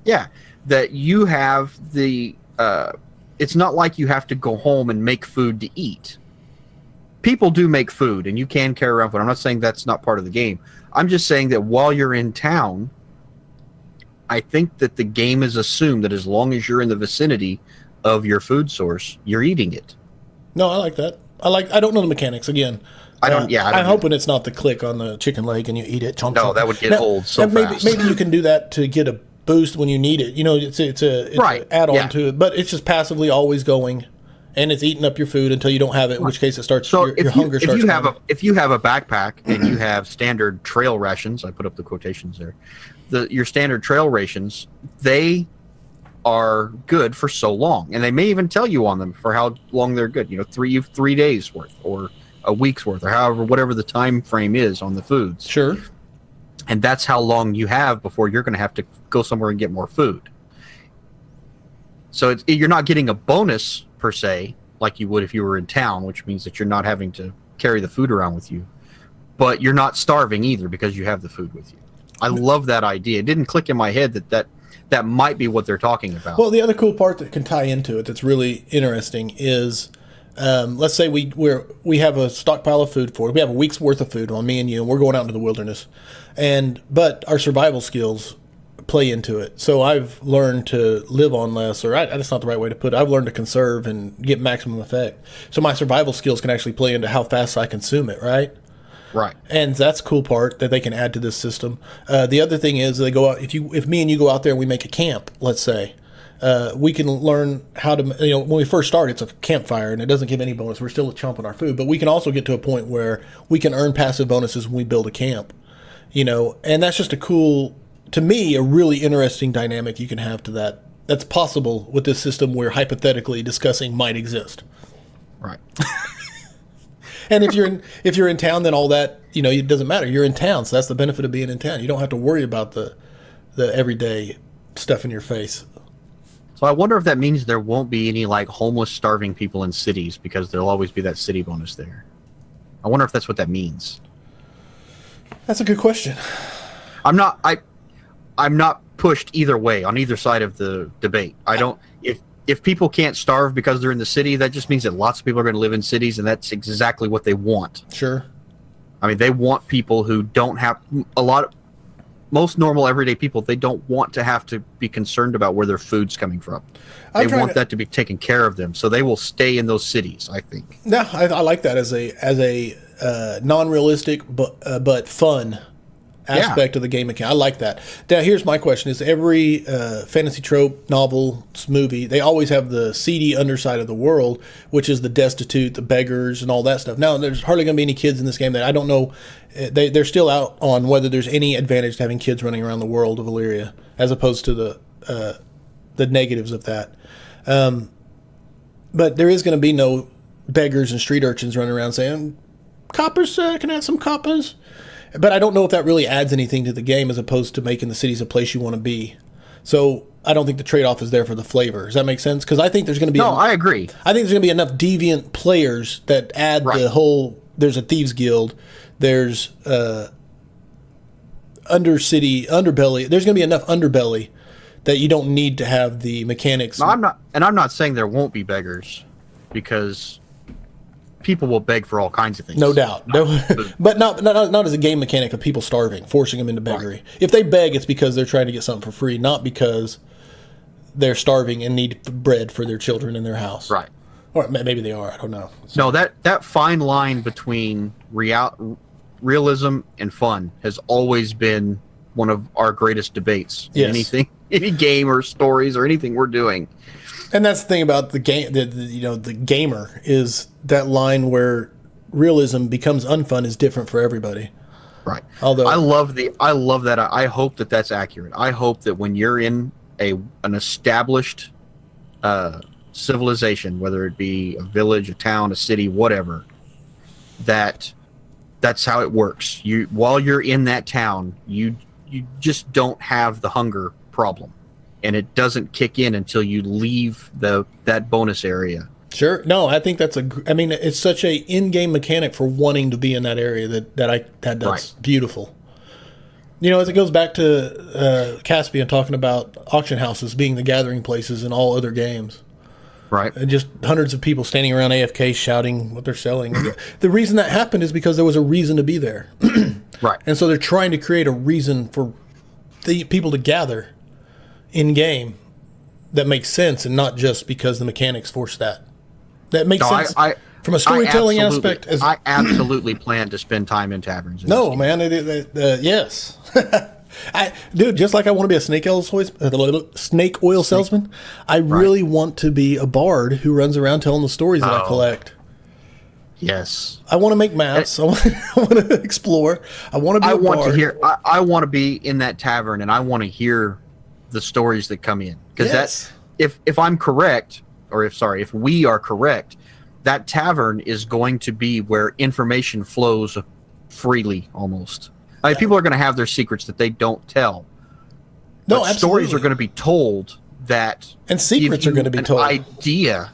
yeah, that you have the. It's not like you have to go home and make food to eat. People do make food, and you can carry around food. I'm not saying that's not part of the game. I'm just saying that while you're in town, I think that the game is assumed that as long as you're in the vicinity of your food source, you're eating it. No, I like that. I don't know the mechanics. Again, I'm hoping it's not the click on the chicken leg and you eat it. Chomp, chomp. That would get old so fast. Maybe you can do that to get a boost when you need it. It's an add-on to it, but it's just passively always going, and it's eating up your food until you don't have it. In which case, it starts. So your hunger starts. If you have a backpack and you have standard trail rations, I put up the quotations there. Your standard trail rations, they are good for so long, and they may even tell you on them for how long they're good. 3 days worth or a week's worth, or whatever the time frame is on the foods. Sure. And that's how long you have before you're going to have to go somewhere and get more food. So you're not getting a bonus per se, like you would if you were in town, which means that you're not having to carry the food around with you. But you're not starving either because you have the food with you. I love that idea. It didn't click in my head that might be what they're talking about. Well, the other cool part that can tie into it that's really interesting is, let's say we have a stockpile of food for it. We have a week's worth of food on me and you, and we're going out into the wilderness. But our survival skills play into it. So I've learned to live on less, that's not the right way to put it. I've learned to conserve and get maximum effect. So my survival skills can actually play into how fast I consume it, right? Right. And that's the cool part that they can add to this system. The other thing is they go out, if me and you go out there and we make a camp, let's say, we can learn how to, when we first start, it's a campfire and it doesn't give any bonus. We're still chomping our food, but we can also get to a point where we can earn passive bonuses when we build a camp, and that's just to me, a really interesting dynamic you can have to that. That's possible with this system we're hypothetically discussing might exist. Right. And if you're in town, then all that, it doesn't matter. You're in town, so that's the benefit of being in town. You don't have to worry about the everyday stuff in your face. So I wonder if that means there won't be any homeless, starving people in cities because there'll always be that city bonus there. I wonder if that's what that means. That's a good question. I'm not pushed either way on either side of the debate. I don't. If people can't starve because they're in the city, that just means that lots of people are going to live in cities, and that's exactly what they want. Sure. I mean, they want people who don't have most normal everyday people, they don't want to have to be concerned about where their food's coming from. They want that to be taken care of them, so they will stay in those cities, I think. Yeah, I like that as a non-realistic but fun aspect of the game mechanic. I like that. Now, here's my question: is every fantasy trope, novel, movie, they always have the seedy underside of the world, which is the destitute, the beggars, and all that stuff. Now, there's hardly going to be any kids in this game that I don't know. They're still out on whether there's any advantage to having kids running around the world of Elyria, as opposed to the negatives of that. But there is going to be no beggars and street urchins running around saying, "Coppers, can I have some coppers?" But I don't know if that really adds anything to the game as opposed to making the cities a place you want to be. So I don't think the trade-off is there for the flavor. Does that make sense? Because I think there's going to be... I agree. I think there's going to be enough deviant players that add the whole... There's a thieves guild. There's underbelly. There's going to be enough underbelly that you don't need to have the mechanics. No, I'm not saying there won't be beggars, because people will beg for all kinds of things. No doubt. But not as a game mechanic of people starving, forcing them into beggary. Right. If they beg, it's because they're trying to get something for free, not because they're starving and need bread for their children in their house. Right. Or maybe they are. I don't know. No, that fine line between realism and fun has always been one of our greatest debates. Yes. Any game or stories or anything we're doing. And that's the thing about the game. The gamer is that line where realism becomes unfun is different for everybody. Right. Although I love that. I hope that that's accurate. I hope that when you're in an established civilization, whether it be a village, a town, a city, whatever, that's how it works. While you're in that town, you just don't have the hunger problem. And it doesn't kick in until you leave that bonus area. Sure. No, I think it's such a in-game mechanic for wanting to be in that area that's right. Beautiful. As it goes back to Caspian talking about auction houses being the gathering places in all other games. Right. And just hundreds of people standing around AFK shouting what they're selling. The reason that happened is because there was a reason to be there. Right. And so they're trying to create a reason for the people to gather in game that makes sense, and not just because the mechanics force that. That makes sense from a storytelling aspect. I absolutely plan to spend time in taverns. Yes. Dude, just like I want to be a snake oil salesman, I really want to be a bard who runs around telling the stories that I collect. Yes. I want to make maps. I want to explore. I want to be a bard. I want to be in that tavern, and I want to hear the stories that come in, because that's if I'm correct, or if we are correct, that tavern is going to be where information flows freely almost. People are going to have their secrets that they don't tell. No, but absolutely. Stories are going to be told and secrets are going to be told. Idea,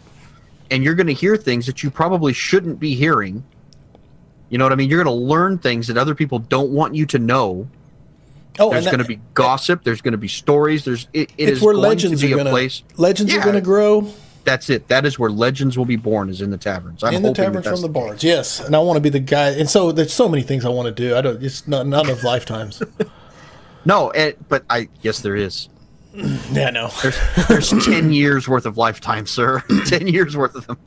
and you're going to hear things that you probably shouldn't be hearing. You know what I mean? You're going to learn things that other people don't want you to know. There's going to be gossip. There's going to be stories. It's where legends are going to place. Legends are going to grow. That's it. That is where legends will be born. Is in the taverns. In the taverns from the bards. Yes, and I want to be the guy. And so there's so many things I want to do. I don't. It's not enough lifetimes. No, but yes, there is. Yeah, no. There's 10 years worth of lifetime, sir. 10 years worth of them.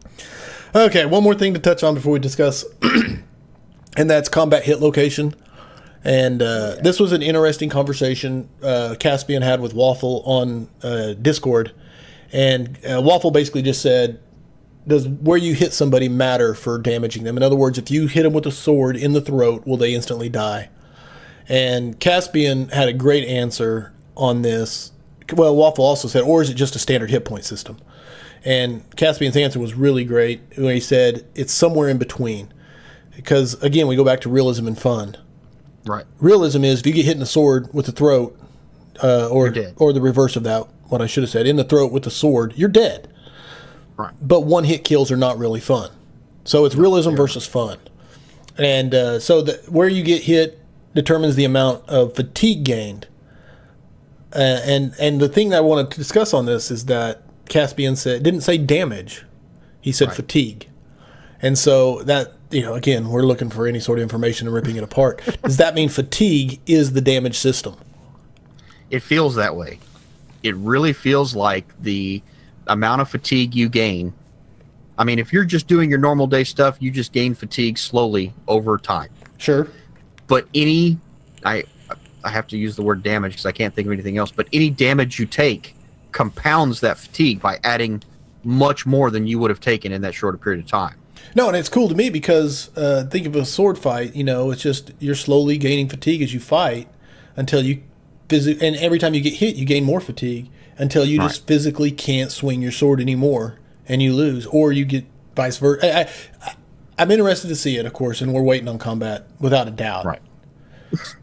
Okay, one more thing to touch on before we discuss, and that's combat hit location. And this was an interesting conversation Caspian had with Waffle on Discord. And Waffle basically just said, does where you hit somebody matter for damaging them? In other words, if you hit them with a sword in the throat, will they instantly die? And Caspian had a great answer on this. Well, Waffle also said, or is it just a standard hit point system? And Caspian's answer was really great when he said, it's somewhere in between. Because, again, we go back to realism and fun. Right. Realism is if you get hit in the sword with the throat, or the reverse of that, what I should have said, in the throat with the sword, you're dead. Right. But one hit kills are not really fun. So it's realism versus fun. And so where you get hit determines the amount of fatigue gained. And the thing that I want to discuss on this is that Caspian didn't say damage. He said fatigue. And so that, again, we're looking for any sort of information and ripping it apart. Does that mean fatigue is the damage system? It feels that way. It really feels like the amount of fatigue you gain. I mean, if you're just doing your normal day stuff, you just gain fatigue slowly over time. Sure. But I have to use the word damage because I can't think of anything else, but any damage you take compounds that fatigue by adding much more than you would have taken in that shorter period of time. No, and it's cool to me because think of a sword fight, it's just you're slowly gaining fatigue as you fight until you and every time you get hit, you gain more fatigue until you just physically can't swing your sword anymore and you lose, or you get vice versa. I'm interested to see it, of course, and we're waiting on combat without a doubt. Right.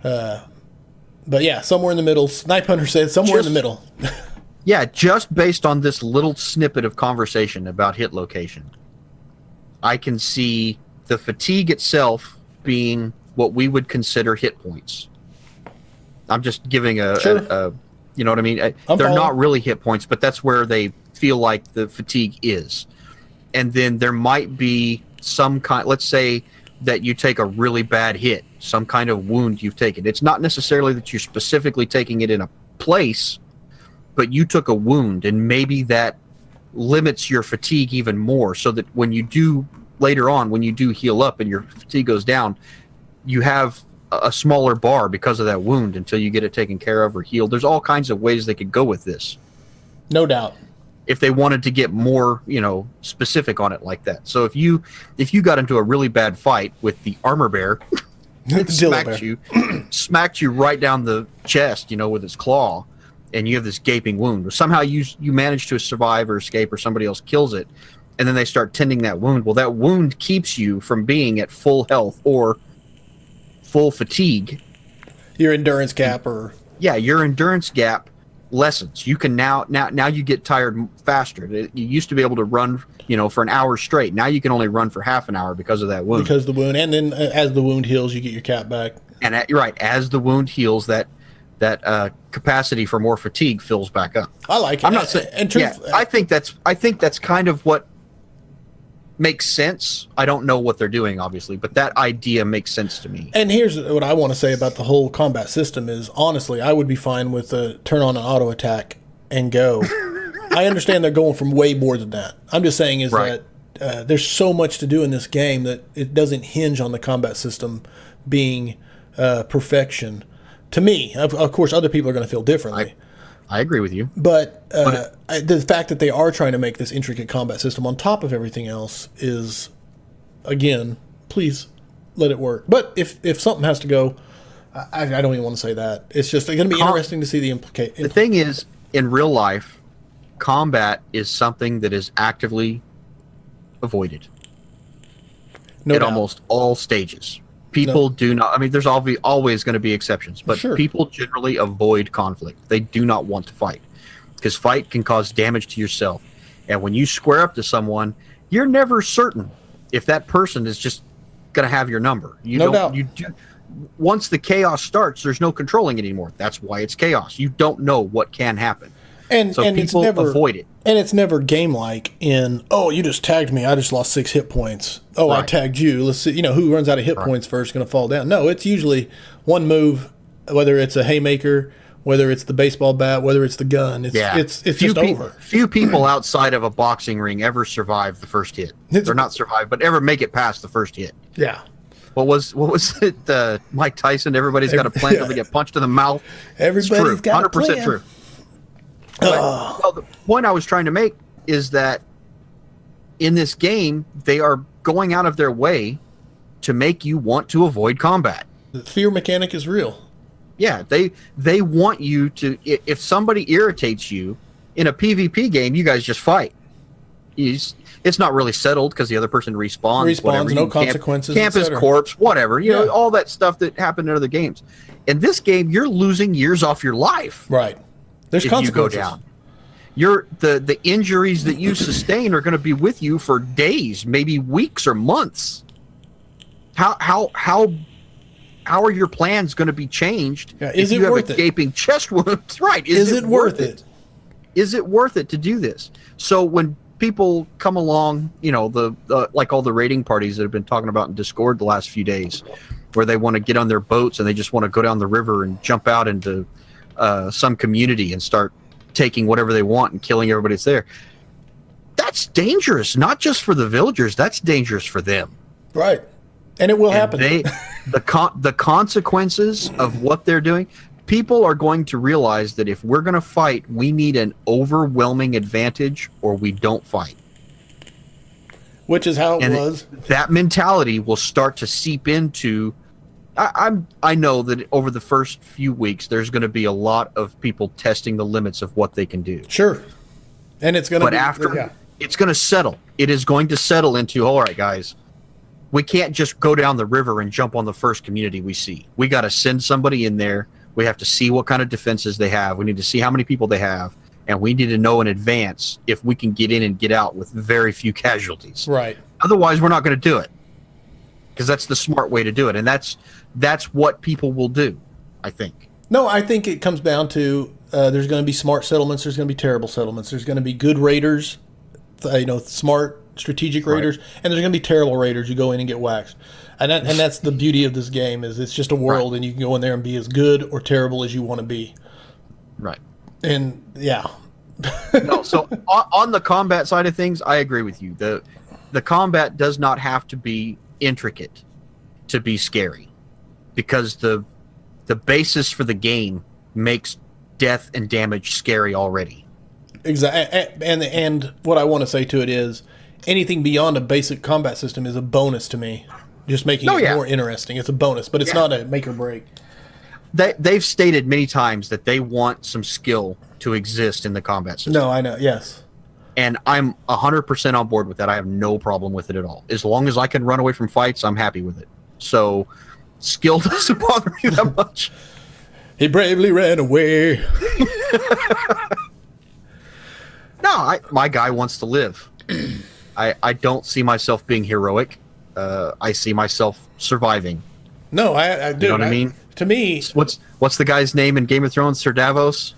But yeah, somewhere in the middle. Snipe Hunter said somewhere in the middle. Yeah, just based on this little snippet of conversation about hit location, I can see the fatigue itself being what we would consider hit points. I'm just giving you know what I mean? They're not really hit points, but that's where they feel like the fatigue is. And then there might be some kind, let's say that you take a really bad hit, some kind of wound you've taken. It's not necessarily that you're specifically taking it in a place, but you took a wound, and maybe that limits your fatigue even more, so that when you do later on, when you do heal up and your fatigue goes down, you have a smaller bar because of that wound until you get it taken care of or healed. There's all kinds of ways they could go with this. No doubt. If they wanted to get more, specific on it like that. So if you got into a really bad fight with the armor bear, it smacked you right down the chest, with its claw, and you have this gaping wound. Somehow you manage to survive or escape, or somebody else kills it, and then they start tending that wound. Well, that wound keeps you from being at full health or full fatigue. Your endurance gap your endurance gap lessens. You can now you get tired faster. You used to be able to run, for an hour straight. Now you can only run for half an hour because of that wound. Because of the wound, and then as the wound heals, you get your cap back. And as the wound heals, that capacity for more fatigue fills back up. I like it. I'm not saying. I think that's kind of what makes sense. I don't know what they're doing, obviously, but that idea makes sense to me. And here's what I want to say about the whole combat system is, honestly, I would be fine with turn on an auto attack and go. I understand they're going from way more than that. I'm just saying that there's so much to do in this game that it doesn't hinge on the combat system being perfection. To me, of course, other people are going to feel differently. I agree with you. But the fact that they are trying to make this intricate combat system on top of everything else is, again, please let it work. But if something has to go, I don't even want to say that. It's just going to be interesting to see the implication. The thing is, in real life, combat is something that is actively avoided at almost all stages. People do not. I mean, there's always going to be exceptions, but people generally avoid conflict. They do not want to fight because fight can cause damage to yourself. And when you square up to someone, you're never certain if that person is just going to have your number. No doubt. Once the chaos starts, there's no controlling it anymore. That's why it's chaos. You don't know what can happen. And people avoid it. And it's never game-like in, you just tagged me. I just lost 6 hit points. I tagged you. Let's see, who runs out of hit points first going to fall down. No, it's usually one move, whether it's a haymaker, whether it's the baseball bat, whether it's the gun. It's just over. Few people outside of a boxing ring ever survive the first hit. Or not survive, but ever make it past the first hit. Yeah. What was it? Mike Tyson, everybody's got a plan until they get punched in the mouth. Everybody's got a plan. 100% true. Well, the point I was trying to make is that in this game, they are going out of their way to make you want to avoid combat. The fear mechanic is real. Yeah, they want you to. If somebody irritates you in a PvP game, you guys just fight. It's not really settled because the other person respawns. Whatever. No consequences. Camp his corpse, whatever. You know, all that stuff that happened in other games. In this game, you're losing years off your life. Right. There's consequences. You go down. The injuries that you sustain are going to be with you for days, maybe weeks or months. How are your plans going to be changed? Yeah, is it worth it? Gaping chest wounds, right? Is it worth it? Is it worth it to do this? So when people come along, the like all the raiding parties that have been talking about in Discord the last few days, where they want to get on their boats and they just want to go down the river and jump out into some community and start taking whatever they want and killing everybody that's there. That's dangerous, not just for the villagers. That's dangerous for them. Right. And it will happen. The consequences of what they're doing, people are going to realize that if we're going to fight, we need an overwhelming advantage or we don't fight. Which is how it was. That mentality will start to seep into... I know that over the first few weeks, there's going to be a lot of people testing the limits of what they can do. Sure. And it's going to But after, it's going to settle. It is going to settle into, all right, guys, we can't just go down the river and jump on the first community we see. We got to send somebody in there. We have to see what kind of defenses they have. We need to see how many people they have. And we need to know in advance if we can get in and get out with very few casualties. Right. Otherwise, we're not going to do it. Because that's the smart way to do it. And that's what people will do, I think. No, I think it comes down to there's going to be smart settlements. There's going to be terrible settlements. There's going to be good raiders, smart strategic raiders, and there's going to be terrible raiders who go in and get waxed. And that's the beauty of this game is it's just a world, and you can go in there and be as good or terrible as you want to be. Right. And yeah. No, so on the combat side of things, I agree with you. The combat does not have to be intricate to be scary, because the basis for the game makes death and damage scary already. Exactly. And what I want to say to it is anything beyond a basic combat system is a bonus to me. Just making it more interesting. It's a bonus, but it's not a make or break. They've stated many times that they want some skill to exist in the combat system. No, I know. Yes. And I'm 100% on board with that. I have no problem with it at all. As long as I can run away from fights, I'm happy with it. So skill doesn't bother me that much. He bravely ran away. No, my guy wants to live. I don't see myself being heroic. I see myself surviving. No, I do. You know what I mean? To me... What's the guy's name in Game of Thrones? Sir Davos?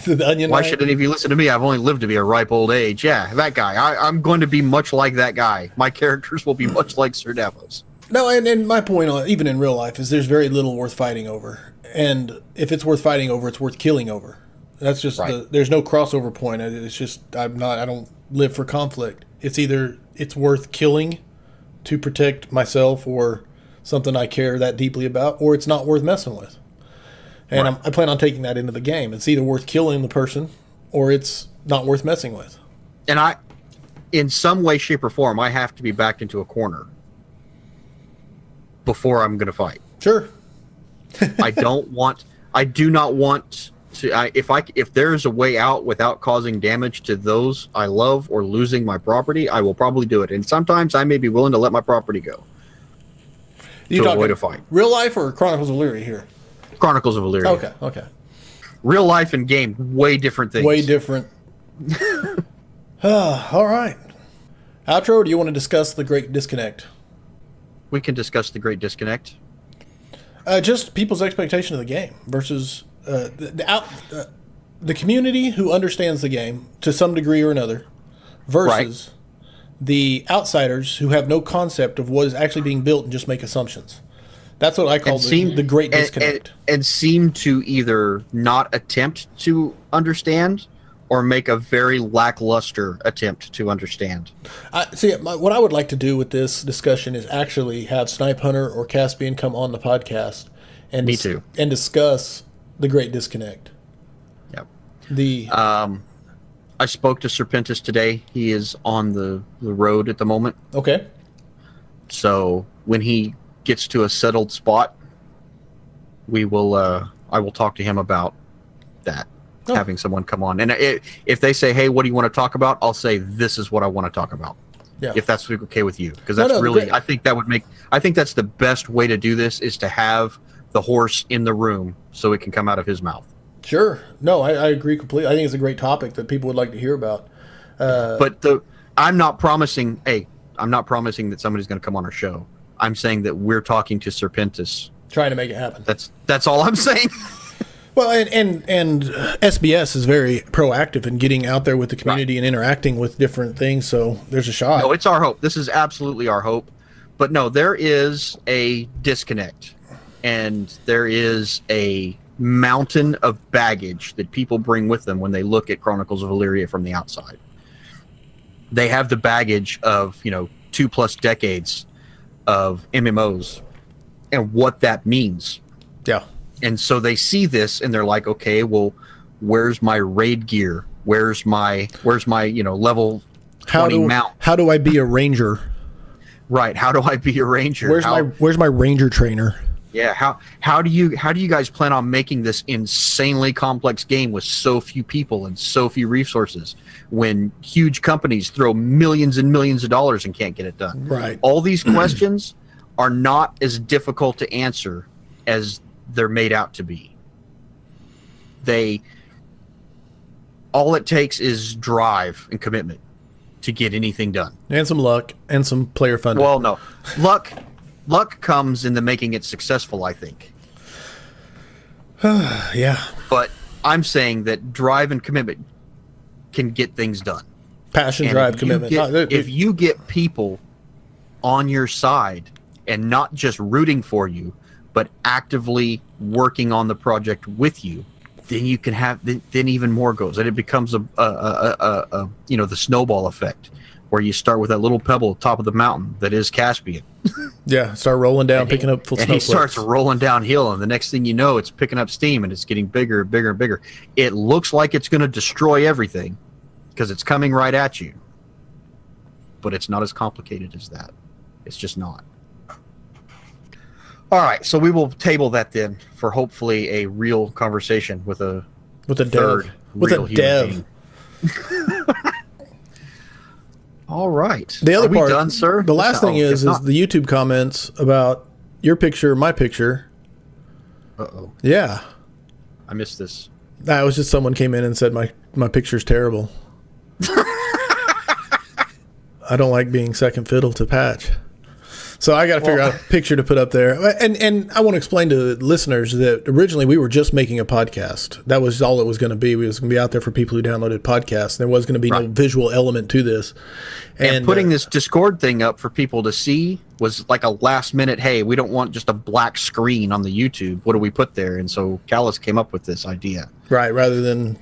The Onion Why Knight? should any of you listen to me? I've only lived to be a ripe old age. Yeah, that guy. I'm going to be much like that guy. My characters will be much like Sir Davos. No, and my point, even in real life, is there's very little worth fighting over. And if it's worth fighting over, it's worth killing over. That's just there's no crossover point. It's just I don't live for conflict. It's either it's worth killing to protect myself or something I care that deeply about, or it's not worth messing with. And I plan on taking that into the game. It's either worth killing the person or it's not worth messing with. And in some way, shape, or form, I have to be backed into a corner before I'm going to fight. Sure. I do not want to. If there is a way out without causing damage to those I love or losing my property, I will probably do it. And sometimes I may be willing to let my property go to avoid a fight. Real life or Chronicles of Elyria here? Chronicles of Elyria. Okay. Real life and game, way different things. Way different. All right. Outro, or do you want to discuss the Great Disconnect? We can discuss the Great Disconnect. Just people's expectation of the game versus the community who understands the game to some degree or another versus the outsiders who have no concept of what is actually being built and just make assumptions. That's what I call the Great Disconnect. And seem to either not attempt to understand or make a very lackluster attempt to understand. What I would like to do with this discussion is actually have Snipe Hunter or Caspian come on the podcast and and discuss the Great Disconnect. Yep. I spoke to Serpentis today. He is on the road at the moment. Okay. So when he gets to a settled spot, I will talk to him about that. Having someone come on, and if they say, "Hey, what do you want to talk about?" I'll say, "This is what I want to talk about." Yeah. If that's okay with you, because that's I think that's the best way to do this is to have the horse in the room so it can come out of his mouth. Sure. No, I agree completely. I think it's a great topic that people would like to hear about. But I'm not promising. Hey, I'm not promising that somebody's going to come on our show. I'm saying that we're talking to Serpentis, trying to make it happen. That's all I'm saying. Well, and SBS is very proactive in getting out there with the community and interacting with different things, so there's a shot. No, it's our hope. This is absolutely our hope. But no, there is a disconnect, and there is a mountain of baggage that people bring with them when they look at Chronicles of Elyria from the outside. They have the baggage of, 2+ decades of MMOs and what that means. Yeah. And so they see this and they're like, okay, well, where's my raid gear? Where's my level 20 mount? How do I be a ranger? Right. How do I be a ranger? Where's my ranger trainer? Yeah. How do you guys plan on making this insanely complex game with so few people and so few resources when huge companies throw millions and millions of dollars and can't get it done? Right. All these questions are not as difficult to answer as they're made out to be. All it takes is drive and commitment to get anything done. And some luck and some player funding. Well, no. Luck comes in the making it successful, I think. Yeah. But I'm saying that drive and commitment can get things done. Passion, And drive, commitment. If you get people on your side and not just rooting for you, but actively working on the project with you, then you can have then even more goes, and it becomes the snowball effect, where you start with that little pebble at the top of the mountain that is Caspian. Yeah, start rolling down, picking up full snowflakes. And he starts rolling downhill, and the next thing you know, it's picking up steam, and it's getting bigger and bigger and bigger. It looks like it's going to destroy everything because it's coming right at you, but it's not as complicated as that. It's just not. All right, so we will table that then for hopefully a real conversation with a dev. All right. The other Are part, we done, sir? The last thing is the YouTube comments about your picture, my picture. Uh-oh. Yeah. I missed this. That was just someone came in and said my picture's terrible. I don't like being second fiddle to Patch. So I got to figure out a picture to put up there. And I want to explain to listeners that originally we were just making a podcast. That was all it was going to be. It was going to be out there for people who downloaded podcasts. There was going to be no visual element to this. And putting this Discord thing up for people to see was like a last minute, hey, we don't want just a black screen on the YouTube. What do we put there? And so Callus came up with this idea. Right, rather than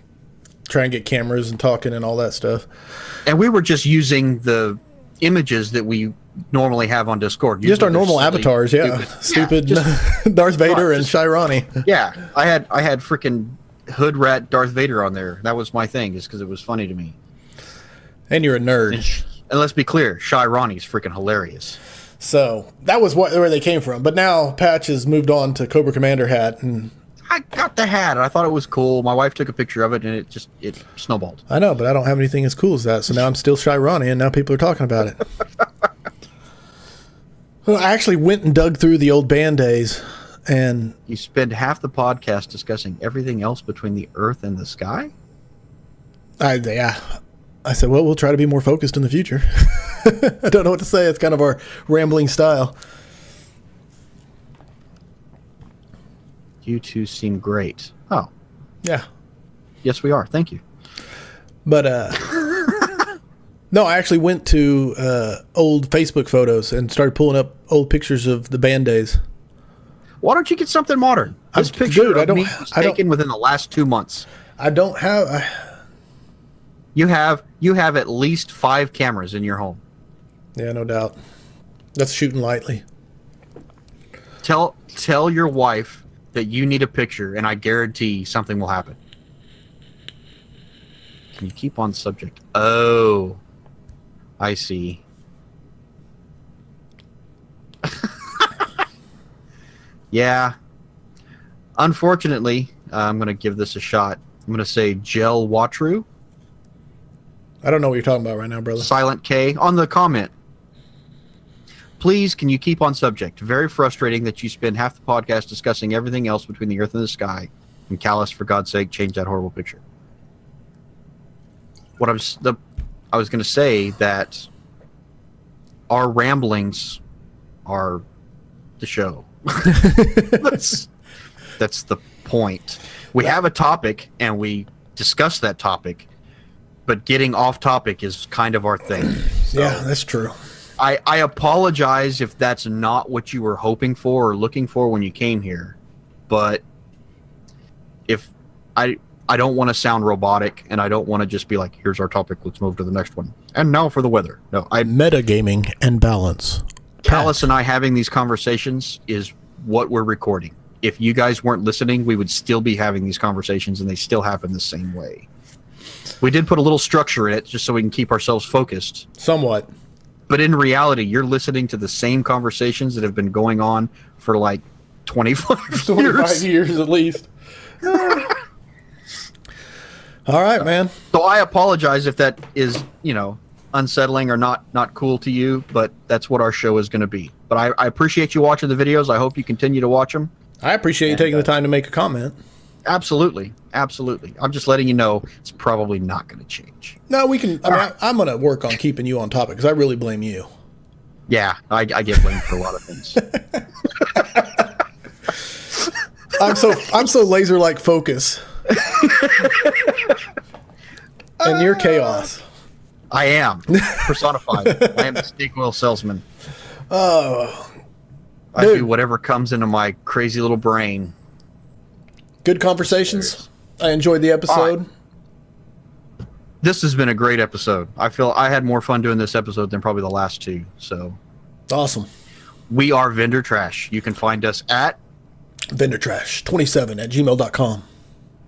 try and get cameras and talking and all that stuff. And we were just using the images that we normally have on Discord. Just our normal avatars, stupid Darth Vader and Shirani. Yeah, I had freaking hood rat Darth Vader on there. That was my thing, just because it was funny to me. And you're a nerd. And let's be clear, Shirani's freaking hilarious. So that was where they came from. But now Patch has moved on to Cobra Commander hat, and I got the hat. I thought it was cool. My wife took a picture of it, and it snowballed. I know, but I don't have anything as cool as that. So now I'm still Shirani, and now people are talking about it. Well, I actually went and dug through the old band days, and you spend half the podcast discussing everything else between the earth and the sky. I said, well, we'll try to be more focused in the future. I don't know what to say. It's kind of our rambling style. You two seem great. Oh, yeah. Yes, we are. Thank you. But no, I actually went to old Facebook photos and started pulling up old pictures of the band days. Why don't you get something modern? This picture of me was taken within the last 2 months. I don't have. You have at least 5 cameras in your home. Yeah, no doubt. That's shooting lightly. Tell your wife that you need a picture, and I guarantee something will happen. Can you keep on subject? Oh, I see. Yeah. Unfortunately, I'm going to give this a shot. I'm going to say Gel Watru. I don't know what you're talking about right now, brother. Silent K on the comment. Please, can you keep on subject? Very frustrating that you spend half the podcast discussing everything else between the earth and the sky. And Callus, for God's sake, change that horrible picture. I was going to say that our ramblings are the show. That's the point. We have a topic and we discuss that topic, but getting off topic is kind of our thing. So yeah, that's true. I apologize if that's not what you were hoping for or looking for when you came here, but if I don't want to sound robotic, and I don't want to just be like, here's our topic, let's move to the next one. And now for the weather. No, metagaming and balance. Callus and I having these conversations is what we're recording. If you guys weren't listening, we would still be having these conversations, and they still happen the same way. We did put a little structure in it just so we can keep ourselves focused. Somewhat. But in reality, you're listening to the same conversations that have been going on for like 25 years at least. All right, man. So I apologize if that is, unsettling or not cool to you, but that's what our show is going to be. But I appreciate you watching the videos. I hope you continue to watch them. I appreciate you taking the time to make a comment. Absolutely. I'm just letting you know it's probably not going to change. No, we can. I'm going to work on keeping you on topic because I really blame you. Yeah, I get blamed for a lot of things. I'm so laser like focus. And you're chaos. I am personified. I am the snake oil salesman. Oh, I do whatever comes into my crazy little brain. Good conversations. I enjoyed the episode. This has been a great episode. I feel I had more fun doing this episode than probably the last two. So awesome. We are Vendor Trash. You can find us at vendortrash27@gmail.com.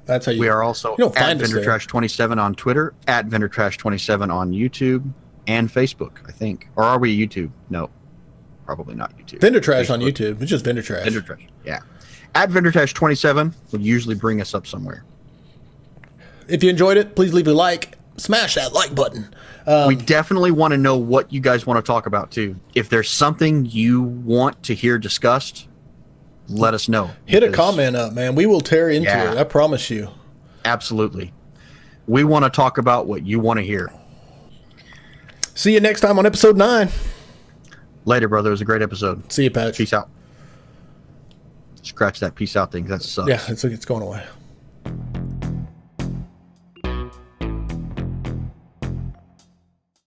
That's how we are also at Vendor Trash 27 on Twitter, at Vendor Trash 27 on YouTube and Facebook, I think. Or are we YouTube? No, probably not YouTube. Vendor Trash on YouTube. It's just Vendor Trash. Vendor Trash, yeah. At Vendor Trash 27 will usually bring us up somewhere. If you enjoyed it, please leave a like. Smash that like button. We definitely want to know what you guys want to talk about too. If there's something you want to hear discussed, let us know. Hit a comment up, man. We will tear into it. I promise you. Absolutely. We want to talk about what you want to hear. See you next time on episode 9. Later, brother. It was a great episode. See you, Patch. Peace out. Scratch that peace out thing. That sucks. Yeah, it's going away.